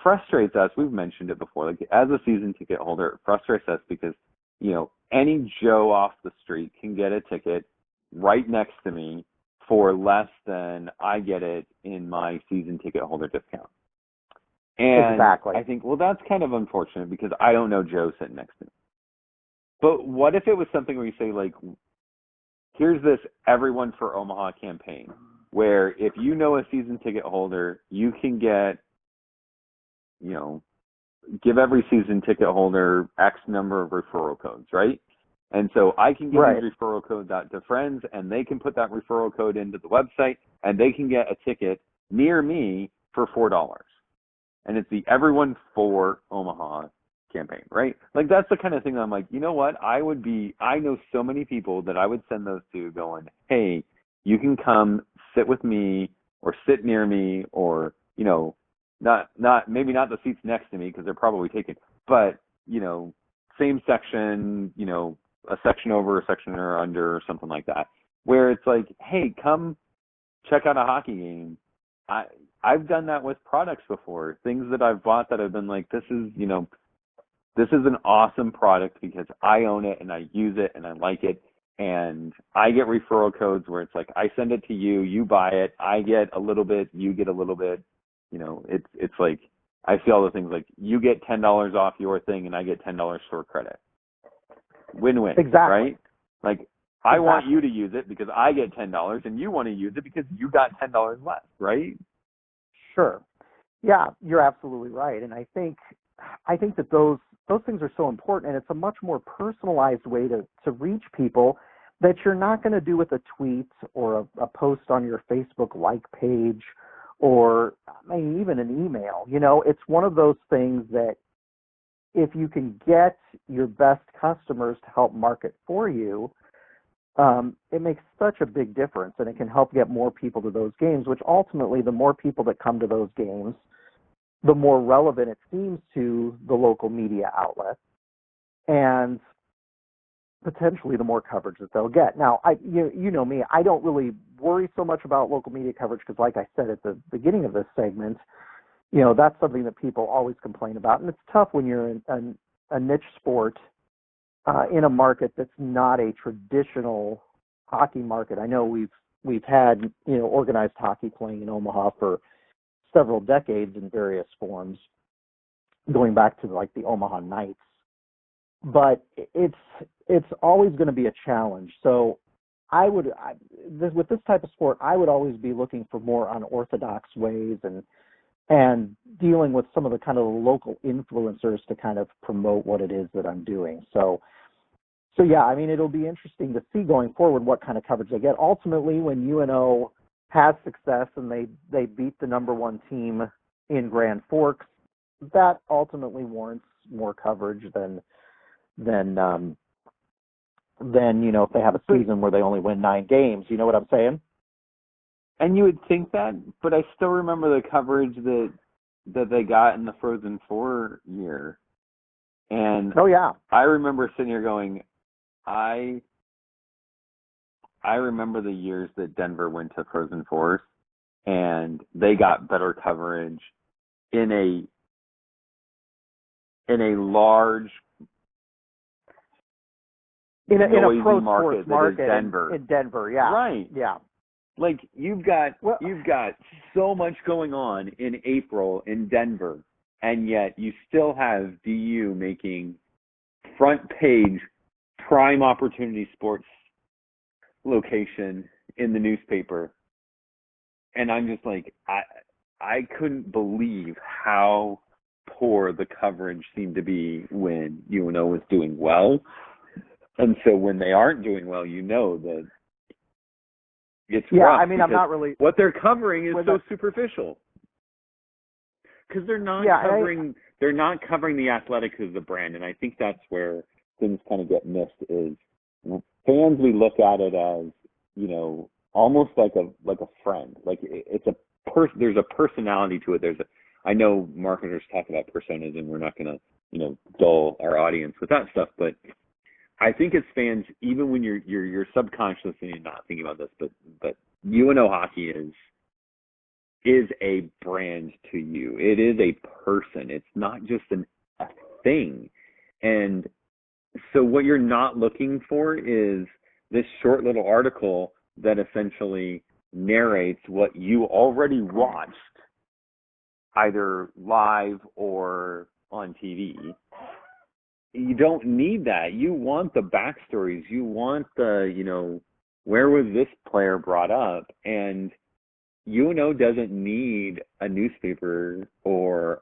frustrates us. We've mentioned it before. Like as a season ticket holder, it frustrates us because, you know, any Joe off the street can get a ticket right next to me for less than I get it in my season ticket holder discount. And I think, well, that's kind of unfortunate because I don't know Joe sitting next to me. But what if it was something where you say, like, here's this Everyone for Omaha campaign, where if you know a season ticket holder, you can get, you know, give every season ticket holder X number of referral codes, right? And so I can give these referral codes out to friends, and they can put that referral code into the website, and they can get a ticket near me for $4. And it's the Everyone for Omaha campaign, right? Like that's the kind of thing that I'm like, you know what? I know so many people that I would send those to going, hey, you can come sit with me or sit near me or, you know, maybe not the seats next to me because they're probably taken, but, you know, same section, you know, a section over, a section or under or something like that, where it's like, hey, come check out a hockey game. I've done that with products before, things that I've bought that have been like, this is an awesome product because I own it and I use it and I like it. And I get referral codes where it's like, I send it to you, you buy it, I get a little bit, you get a little bit, you know, it's like, I see all the things like you get $10 off your thing and I get $10 store credit. Win-win. Exactly. Right? Like, I want you to use it because I get $10 and you want to use it because you got $10 less, right? Sure. Yeah, you're absolutely right. And I think that those things are so important, and it's a much more personalized way to reach people that you're not going to do with a tweet or a post on your Facebook like page or even an email. You know, it's one of those things that if you can get your best customers to help market for you, it makes such a big difference, and it can help get more people to those games, which ultimately the more people that come to those games, the more relevant it seems to the local media outlets, and potentially the more coverage that they'll get. Now, you know me, I don't really worry so much about local media coverage because, like I said at the beginning of this segment, you know, that's something that people always complain about, and it's tough when you're in a niche sport in a market that's not a traditional hockey market. I know we've had, you know, organized hockey playing in Omaha for several decades in various forms, going back to like the Omaha Knights. But it's always going to be a challenge. So with this type of sport, I would always be looking for more unorthodox ways and dealing with some of the kind of local influencers to kind of promote what it is that I'm doing. So yeah, I mean, it'll be interesting to see going forward what kind of coverage they get. Ultimately, when UNO has success and they beat the number one team in Grand Forks, that ultimately warrants more coverage than you know, if they have a season where they only win 9 games. You know what I'm saying? And you would think that, but I still remember the coverage that they got in the Frozen Four year. And oh yeah, I remember sitting here going, I remember the years that Denver went to Frozen Fours, and they got better coverage in a large, in a noisy pro market sports market that is Denver. in Denver, yeah, Right. yeah. Like you've got so much going on in April in Denver, and yet you still have DU making front page prime opportunity sports location in the newspaper. And I'm just like, I couldn't believe how poor the coverage seemed to be when UNO was doing well. And so when they aren't doing well, you know that it's rough. I mean, I'm not really. What they're covering is so superficial. Because they're not they're not covering the athletics of the brand. And I think that's where things kind of get missed is fans, we look at it as, you know, almost like a friend. Like it's there's a personality to it. I know marketers talk about personas, and we're not going to, you know, dull our audience with that stuff, but I think as fans, even when you're subconsciously not thinking about this, but UNO hockey is a brand to you. It is a person. It's not just a thing. And so what you're not looking for is this short little article that essentially narrates what you already watched, either live or on TV. You don't need that. You want the backstories. You want the, you know, where was this player brought up? And UNO doesn't need a newspaper or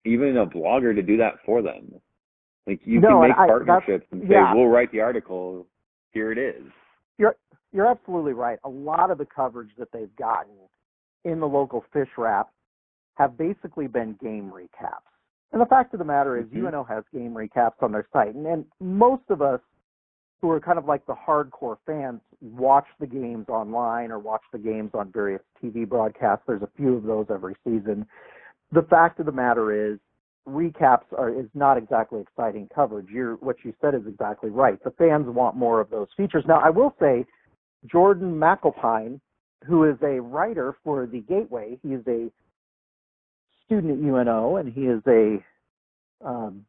even a blogger to do that for them. Like you can make partnerships and say, we'll write the article. Here it is. You're absolutely right. A lot of the coverage that they've gotten in the local fish wrap have basically been game recaps. And the fact of the matter is UNO has game recaps on their site. And most of us who are kind of like the hardcore fans watch the games online or watch the games on various TV broadcasts. There's a few of those every season. The fact of the matter is recaps is not exactly exciting coverage. What you said is exactly right. The fans want more of those features. Now, I will say Jordan McAlpine, who is a writer for The Gateway, he is a student at UNO, and he is a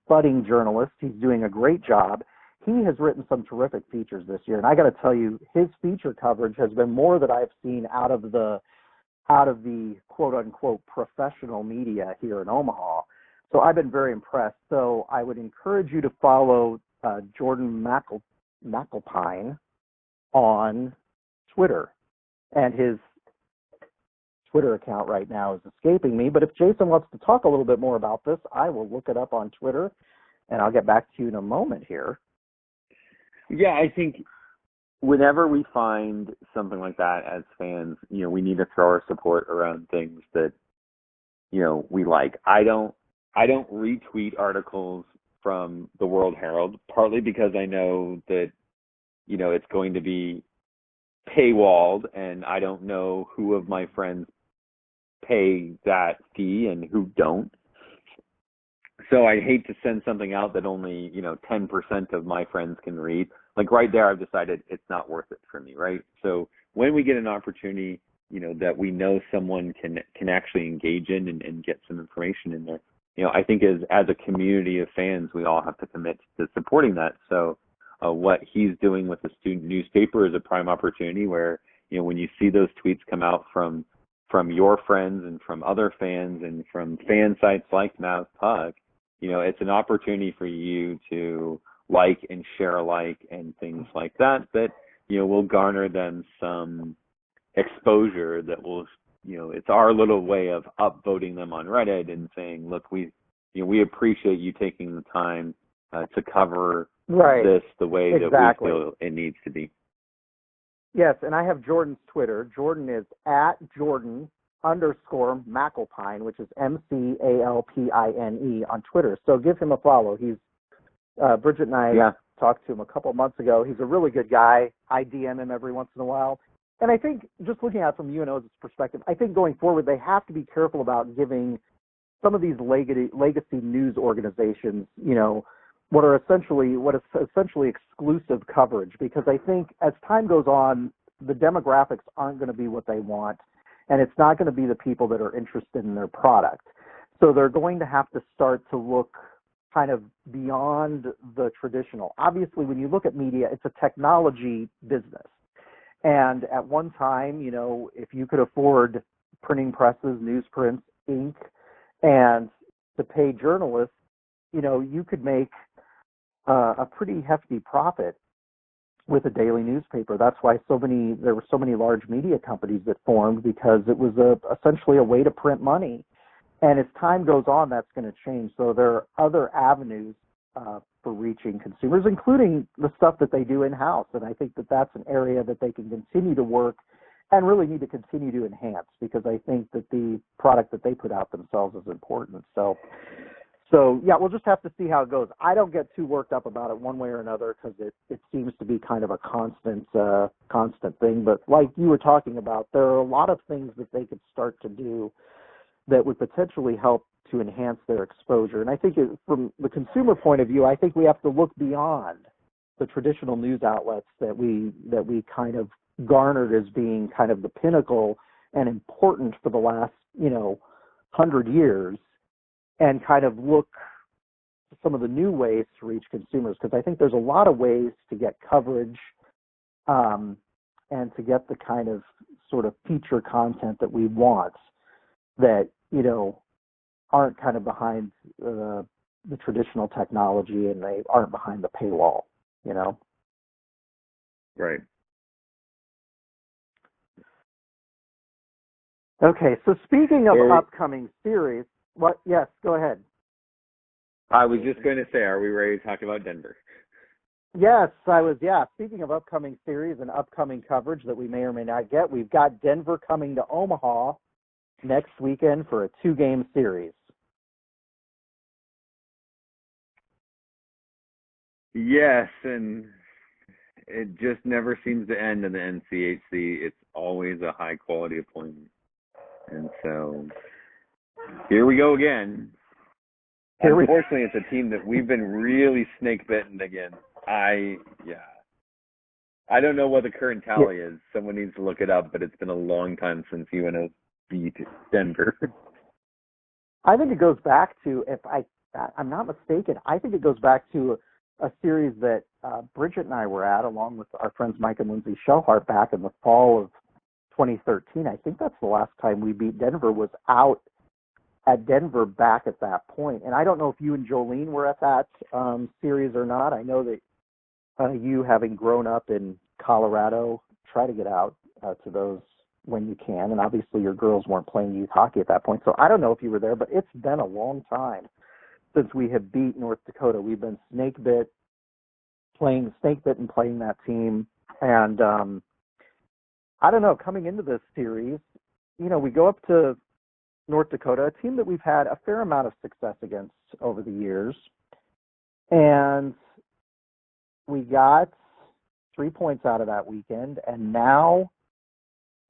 budding journalist. He's doing a great job. He has written some terrific features this year, and I got to tell you, his feature coverage has been more that I've seen out of the quote unquote professional media here in Omaha. So I've been very impressed. So I would encourage you to follow Jordan McAlpine on Twitter, and his Twitter account right now is escaping me. But if Jason wants to talk a little bit more about this, I will look it up on Twitter, and I'll get back to you in a moment here. Yeah, I think whenever we find something like that as fans, you know, we need to throw our support around things that, you know, we like. I don't retweet articles from the World Herald, partly because I know that, you know, it's going to be paywalled, and I don't know who of my friends pay that fee and who don't. So I hate to send something out that only, you know, 10% of my friends can read. Like right there, I've decided it's not worth it for me, right? So when we get an opportunity, you know, that we know someone can actually engage in and get some information in there, you know, I think as a community of fans, we all have to commit to supporting that. So what he's doing with the student newspaper is a prime opportunity where, you know, when you see those tweets come out from your friends and from other fans and from fan sites like Mavpuck, you know, it's an opportunity for you to like and share alike and things like that, you know, will garner them some exposure that will, you know, it's our little way of upvoting them on Reddit and saying, look, we appreciate you taking the time to cover this the way that we feel it needs to be. Yes, and I have Jordan's Twitter. Jordan is at Jordan _McAlpine, which is MCALPINE on Twitter. So give him a follow. He's Bridget and I talked to him a couple of months ago. He's a really good guy. I DM him every once in a while. And I think just looking at it from UNO's perspective, I think going forward they have to be careful about giving some of these legacy news organizations, what is essentially exclusive coverage, because I think as time goes on, the demographics aren't going to be what they want, and it's not going to be the people that are interested in their product. So they're going to have to start to look kind of beyond the traditional. Obviously, when you look at media, it's a technology business. And at one time, if you could afford printing presses, newsprints, ink, and to pay journalists, you could make a pretty hefty profit with a daily newspaper. That's why there were so many large media companies that formed, because it was essentially a way to print money. And as time goes on, that's going to change. So there are other avenues for reaching consumers, including the stuff that they do in-house. And I think that that's an area that they can continue to work and really need to continue to enhance, because I think that the product that they put out themselves is important. So yeah, we'll just have to see how it goes. I don't get too worked up about it one way or another, because it seems to be kind of a constant thing. But like you were talking about, there are a lot of things that they could start to do that would potentially help to enhance their exposure. And I think from the consumer point of view, I think we have to look beyond the traditional news outlets that we kind of garnered as being kind of the pinnacle and important for the last 100 years, and kind of look at some of the new ways to reach consumers, because I think there's a lot of ways to get coverage and to get the kind of sort of feature content that we want that aren't kind of behind the traditional technology, and they aren't behind the paywall. Right. Okay, so speaking of upcoming series, yes, go ahead. I was just going to say, are we ready to talk about Denver? Yes, speaking of upcoming series and upcoming coverage that we may or may not get, we've got Denver coming to Omaha next weekend for a 2-game series. Yes, and it just never seems to end in the NCHC. It's always a high-quality appointment. And so here we go again. Unfortunately, it's a team that we've been really snake-bitten against. I don't know what the current tally is. Someone needs to look it up, but it's been a long time since UNO beat Denver. I think it goes back to, if I'm not mistaken, I think it goes back to a series that Bridget and I were at, along with our friends Mike and Lindsay Shellhart, back in the fall of 2013. I think that's the last time we beat Denver, was out at Denver back at that point. And I don't know if you and Jolene were at that series or not. I know that you, having grown up in Colorado, try to get out to those when you can. And obviously your girls weren't playing youth hockey at that point. So I don't know if you were there, but it's been a long time since we have beat North Dakota. We've been snake-bit and playing that team. And I don't know, coming into this series, we go up to North Dakota, a team that we've had a fair amount of success against over the years. And we got 3 points out of that weekend. And now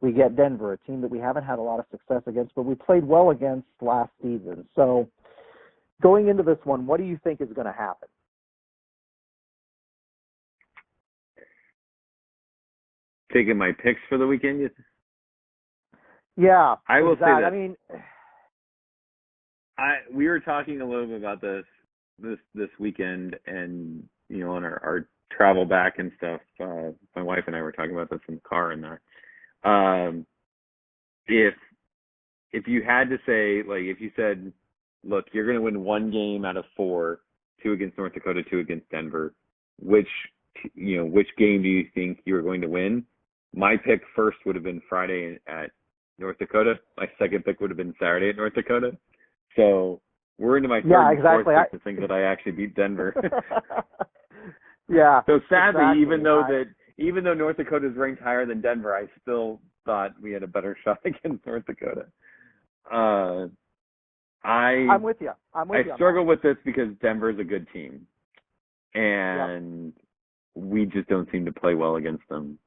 we get Denver, a team that we haven't had a lot of success against, but we played well against last season. So going into this one, what do you think is going to happen? Taking my picks for the weekend? Yeah. I will say that. I mean, we were talking a little bit about this weekend, and on our travel back and stuff. My wife and I were talking about this in the car and that. If you had to say, like, if you said, look, you're going to win 1 game out of 4, 2 against North Dakota, 2 against Denver, which game do you think you were going to win? My pick first would have been Friday at North Dakota. My second pick would have been Saturday at North Dakota. So we're into my third and fourth pick to think that I actually beat Denver. Yeah. So sadly, exactly. even though North Dakota is ranked higher than Denver, I still thought we had a better shot against North Dakota. I'm with you. I struggle with this because Denver's a good team, and we just don't seem to play well against them.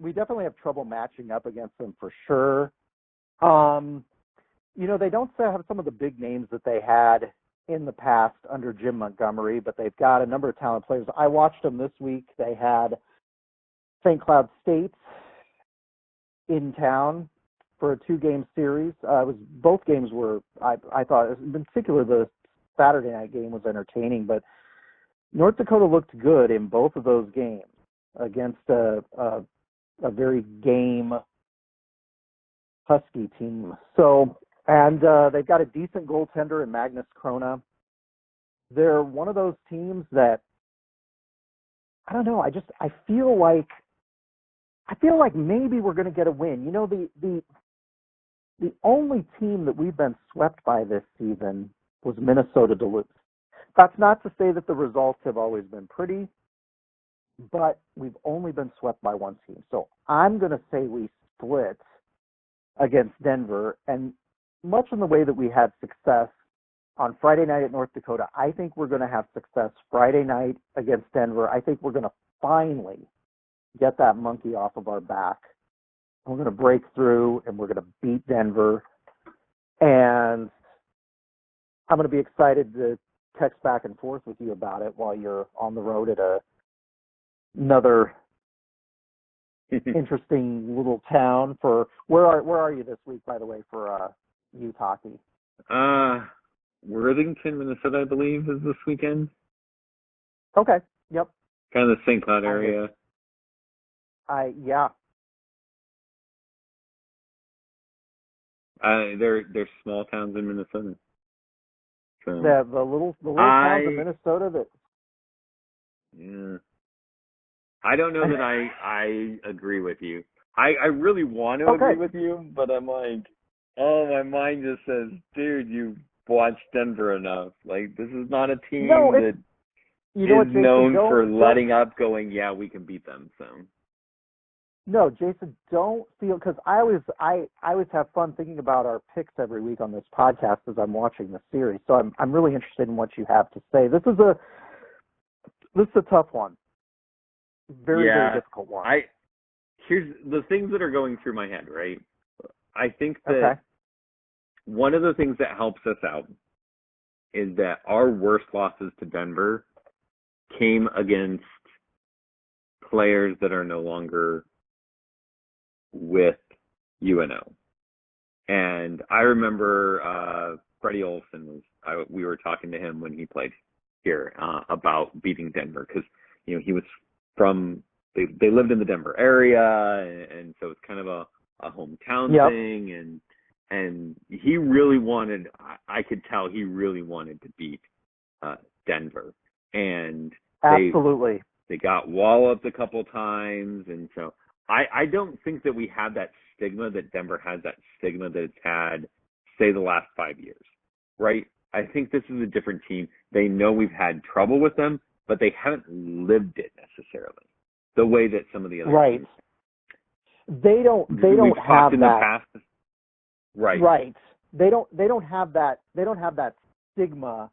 We definitely have trouble matching up against them for sure. They don't have some of the big names that they had in the past under Jim Montgomery, but they've got a number of talented players. I watched them this week. They had St. Cloud State in town for a 2-game series. Both games were, I thought, in particular, the Saturday night game was entertaining, but North Dakota looked good in both of those games against a very game Husky team. So, and they've got a decent goaltender in Magnus Krona. They're one of those teams that, I don't know, I feel like maybe we're going to get a win. The only team that we've been swept by this season was Minnesota Duluth. That's not to say that the results have always been pretty, but we've only been swept by one team. So I'm going to say we split against Denver, and much in the way that we had success on Friday night at North Dakota, I think we're going to have success Friday night against Denver. I think we're going to finally get that monkey off of our back. We're going to break through, and we're going to beat Denver. And I'm going to be excited to text back and forth with you about it while you're on the road at another interesting little town. For where are you this week, by the way, for youth hockey? Worthington, Minnesota, I believe, is this weekend. Okay. Yep. Kind of the St. Cloud area. Yeah. They're small towns in Minnesota. So The little towns in Minnesota that. Yeah. I don't know that I agree with you. I really want to agree with you, but I'm like, my mind just says, dude, you watched Denver enough. Like, this is not a team that is known for letting up, going, yeah, we can beat them. So. No, Jason, don't feel, because I always have fun thinking about our picks every week on this podcast as I'm watching the series. So I'm really interested in what you have to say. This is a tough one. Very difficult one. Here's the things that are going through my head, right? I think that one of the things that helps us out is that our worst losses to Denver came against players that are no longer with UNO. And I remember Freddie Olson we were talking to him when he played here about beating Denver, because he was from they lived in the Denver area, and so it's kind of a hometown thing, and he really wanted, I could tell he really wanted to beat Denver, and absolutely they got walloped a couple times, and so I don't think that we have that stigma, that Denver has that stigma that it's had, say, the last 5 years, right? I think this is a different team. They know we've had trouble with them, but they haven't lived it necessarily the way that some of the other teams. They don't have in that. The past. Right. Right. They don't have that stigma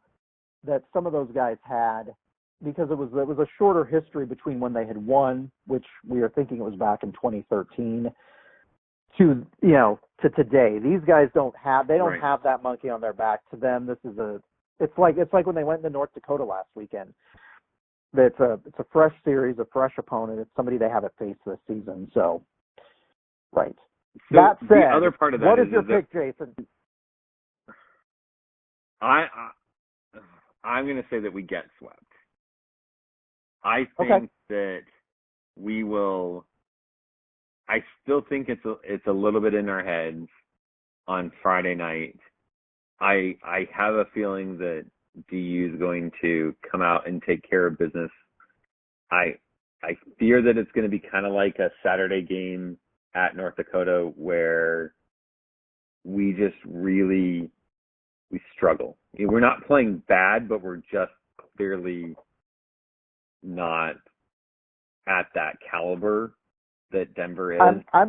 that some of those guys had, because it was a shorter history between when they had won, which we are thinking it was back in 2013, to today. These guys don't have that monkey on their back. To them, this is it's like when they went to North Dakota last weekend. It's a fresh series, a fresh opponent. It's somebody they haven't faced this season. So, right. So that said, the other part of that what is your that pick, Jason? I'm going to say that we get swept. I think that we will. I still think it's a little bit in our heads on Friday night. I have a feeling that DU is going to come out and take care of business. I fear that it's going to be kind of like a Saturday game at North Dakota, where we just we struggle. We're not playing bad, but we're just clearly not at that caliber that Denver is. I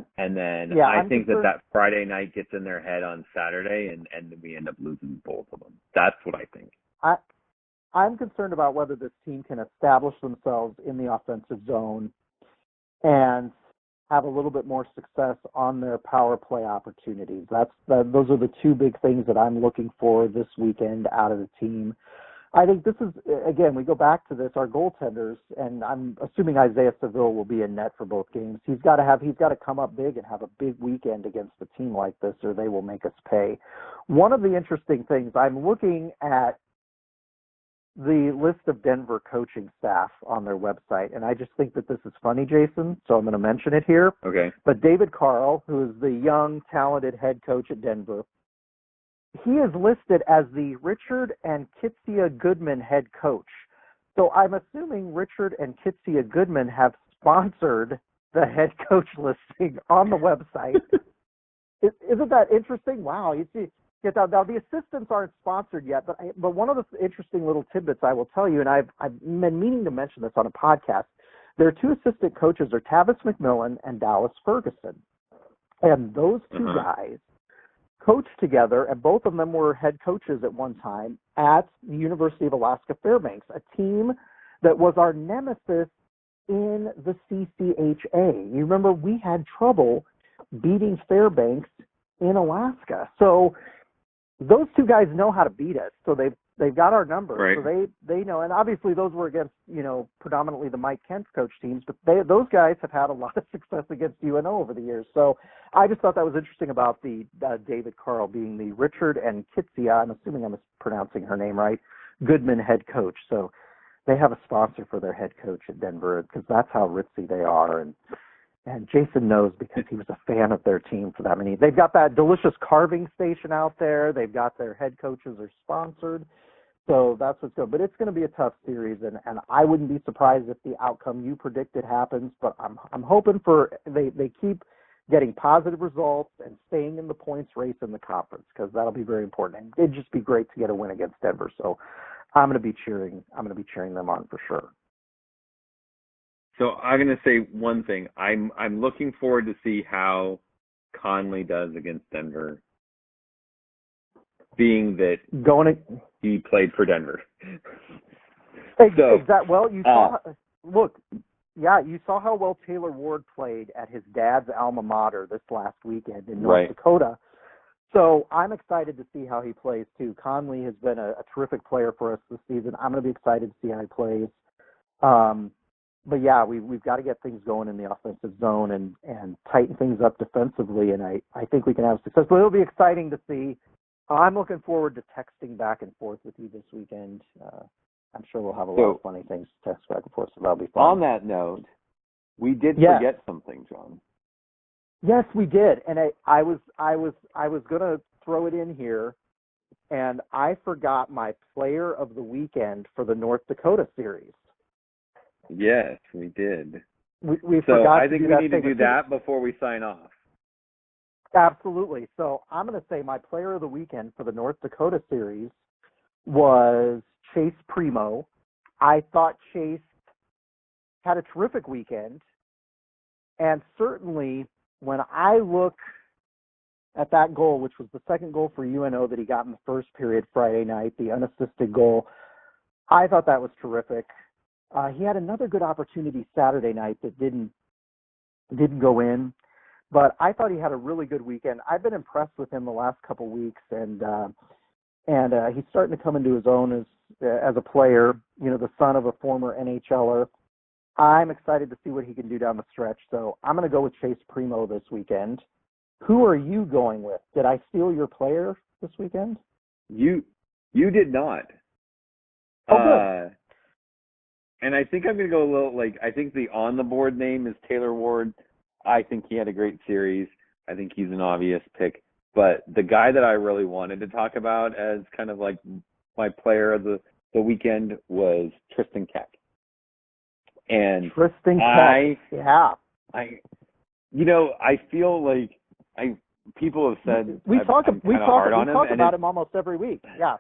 think that Friday night gets in their head on Saturday, and we end up losing both of them. That's what I think. I'm concerned about whether this team can establish themselves in the offensive zone, and have a little bit more success on their power play opportunities. Those are the two big things that I'm looking for this weekend out of the team. I think this is, again, we go back to this, our goaltenders, and I'm assuming Isaiah Seville will be in net for both games. He's got to come up big and have a big weekend against a team like this, or they will make us pay. One of the interesting things, I'm looking at the list of Denver coaching staff on their website, and I just think that this is funny, Jason, so I'm going to mention it here. Okay. But David Carl, who is the young, talented head coach at Denver, he is listed as the Richard and Kitsia Goodman head coach. So I'm assuming Richard and Kitsia Goodman have sponsored the head coach listing on the website. Isn't that interesting? Wow. You see, now the assistants aren't sponsored yet, but one of the interesting little tidbits I will tell you, and I've been meaning to mention this on a podcast, their two assistant coaches are Tavis McMillan and Dallas Ferguson. And those two guys coached together, and both of them were head coaches at one time at the University of Alaska Fairbanks, a team that was our nemesis in the CCHA. You remember we had trouble beating Fairbanks in Alaska. So those two guys know how to beat us. So they've got our number. Right. So they know, and obviously those were against, predominantly the Mike Kent coach teams, but those guys have had a lot of success against UNO over the years. So I just thought that was interesting about the David Carl being the Richard and Kitsia, I'm assuming I'm pronouncing her name right, Goodman head coach. So they have a sponsor for their head coach at Denver because that's how ritzy they are. And Jason knows because he was a fan of their team for that many. They've got that delicious carving station out there. They've got their head coaches are sponsored. So that's what's good. But it's going to be a tough series, and I wouldn't be surprised if the outcome you predicted happens. But I'm hoping for they keep getting positive results and staying in the points race in the conference because that'll be very important. And it'd just be great to get a win against Denver. So I'm going to be cheering them on for sure. So I'm going to say one thing. I'm looking forward to see how Conley does against Denver, being that he played for Denver. Exactly. Well, you saw. You saw how well Taylor Ward played at his dad's alma mater this last weekend in North Dakota. So I'm excited to see how he plays too. Conley has been a terrific player for us this season. I'm going to be excited to see how he plays. But yeah, we've got to get things going in the offensive zone and tighten things up defensively, and I think we can have success. But it'll be exciting to see. I'm looking forward to texting back and forth with you this weekend. I'm sure we'll have a lot of funny things to text back and forth, so that'll be fun. On that note, we did forget something, John. Yes, we did, and I was going to throw it in here, and I forgot my player of the weekend for the North Dakota series. Yes, we did. We forgot. I think we need to do that before we sign off. Absolutely. So I'm going to say my player of the weekend for the North Dakota series was Chase Primo. I thought Chase had a terrific weekend, and certainly when I look at that goal, which was the second goal for UNO that he got in the first period Friday night, the unassisted goal, I thought that was terrific. He had another good opportunity Saturday night that didn't go in, but I thought he had a really good weekend. I've been impressed with him the last couple weeks, and he's starting to come into his own as a player. The son of a former NHLer. I'm excited to see what he can do down the stretch. So I'm going to go with Chase Primo this weekend. Who are you going with? Did I steal your player this weekend? You did not. Oh, good. And I think I'm going to go a little, I think the on-the-board name is Taylor Ward. I think he had a great series. I think he's an obvious pick. But the guy that I really wanted to talk about as kind of like my player of the weekend was Tristan Keck. And Tristan Keck, yeah. I feel like people have said we talk about him almost every week. Yeah.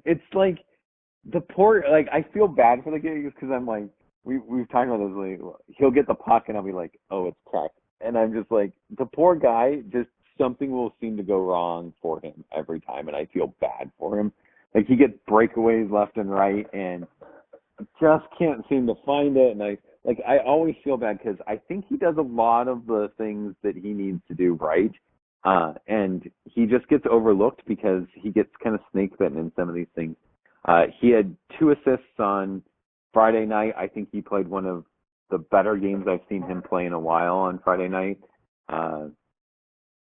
It's like the poor, I feel bad for the guy because I'm like, we've talked about this, like, he'll get the puck and I'll be like, oh, it's Keck. And I'm just like, the poor guy, just something will seem to go wrong for him every time, and I feel bad for him. Like, he gets breakaways left and right and just can't seem to find it. And like I always feel bad because I think he does a lot of the things that he needs to do right, and he just gets overlooked because he gets kind of snake bitten in some of these things. He had 2 assists on Friday night. I think he played one of the better games I've seen him play in a while on Friday night.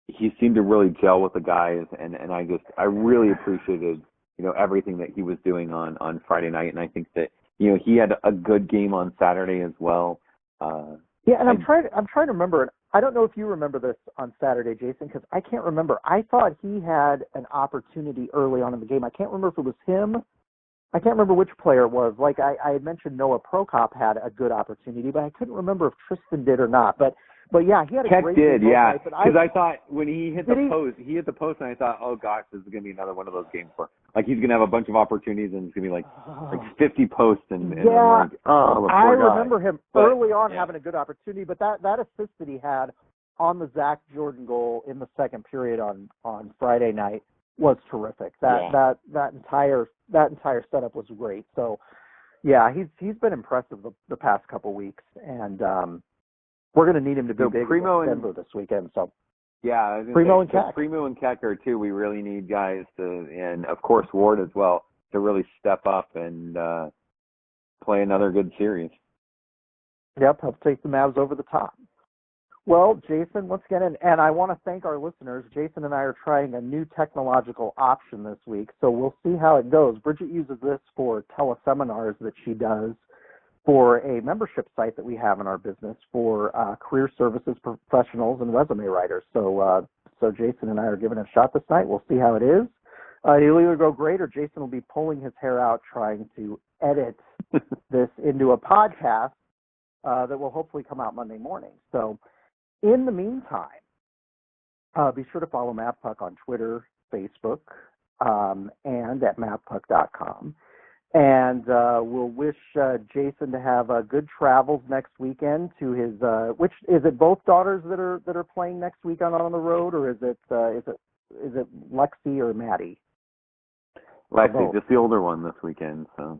He seemed to really gel with the guys, and I really appreciated, everything that he was doing on Friday night, and I think that, he had a good game on Saturday as well. Yeah, and I'm trying to remember. I don't know if you remember this on Saturday, Jason, because I can't remember. I thought he had an opportunity early on in the game. I can't remember if it was him. I can't remember which player it was. Like I had mentioned, Noah Prokop had a good opportunity, but I couldn't remember if Tristan did or not. But yeah, he had a Keck great did, game. yeah. Because I thought when he hit the post, and I thought, oh gosh, this is gonna be another one of those games where like he's gonna have a bunch of opportunities and it's gonna be like 50 posts and yeah. I'm like, oh, I remember guy. him early on having a good opportunity, but that assist that he had on the Zach Jordan goal in the second period on Friday night was terrific. That entire setup was great. So yeah, he's been impressive the past couple weeks, and we're going to need him to be big against Denver this weekend. So yeah, Primo and Keck. Primo and Keck are too. We really need guys to, and of course Ward as well, to really step up and play another good series. Yep, help take the Mavs over the top. Well, Jason, once again, and I want to thank our listeners. Jason and I are trying a new technological option this week, so we'll see how it goes. Bridget uses this for teleseminars that she does for a membership site that we have in our business for career services professionals and resume writers. So Jason and I are giving it a shot this night. We'll see how it is. It'll either go great or Jason will be pulling his hair out trying to edit this into a podcast that will hopefully come out Monday morning. So in the meantime, be sure to follow Mavpuck on Twitter, Facebook, and at Mavpuck.com. And we'll wish Jason to have good travels next weekend to his. Which is it? Both daughters that are playing next weekend on the road, or is it Lexi or Maddie? Lexi, just the older one this weekend. So.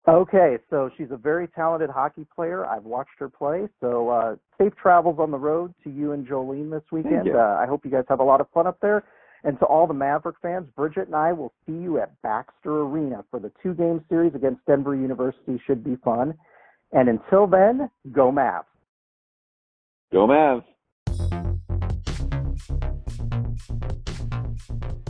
Okay, so she's a very talented hockey player. I've watched her play. So safe travels on the road to you and Jolene this weekend. I hope you guys have a lot of fun up there. And to all the Maverick fans, Bridget and I will see you at Baxter Arena for the 2-game series against Denver University. Should be fun. And until then, go Mavs. Go Mavs.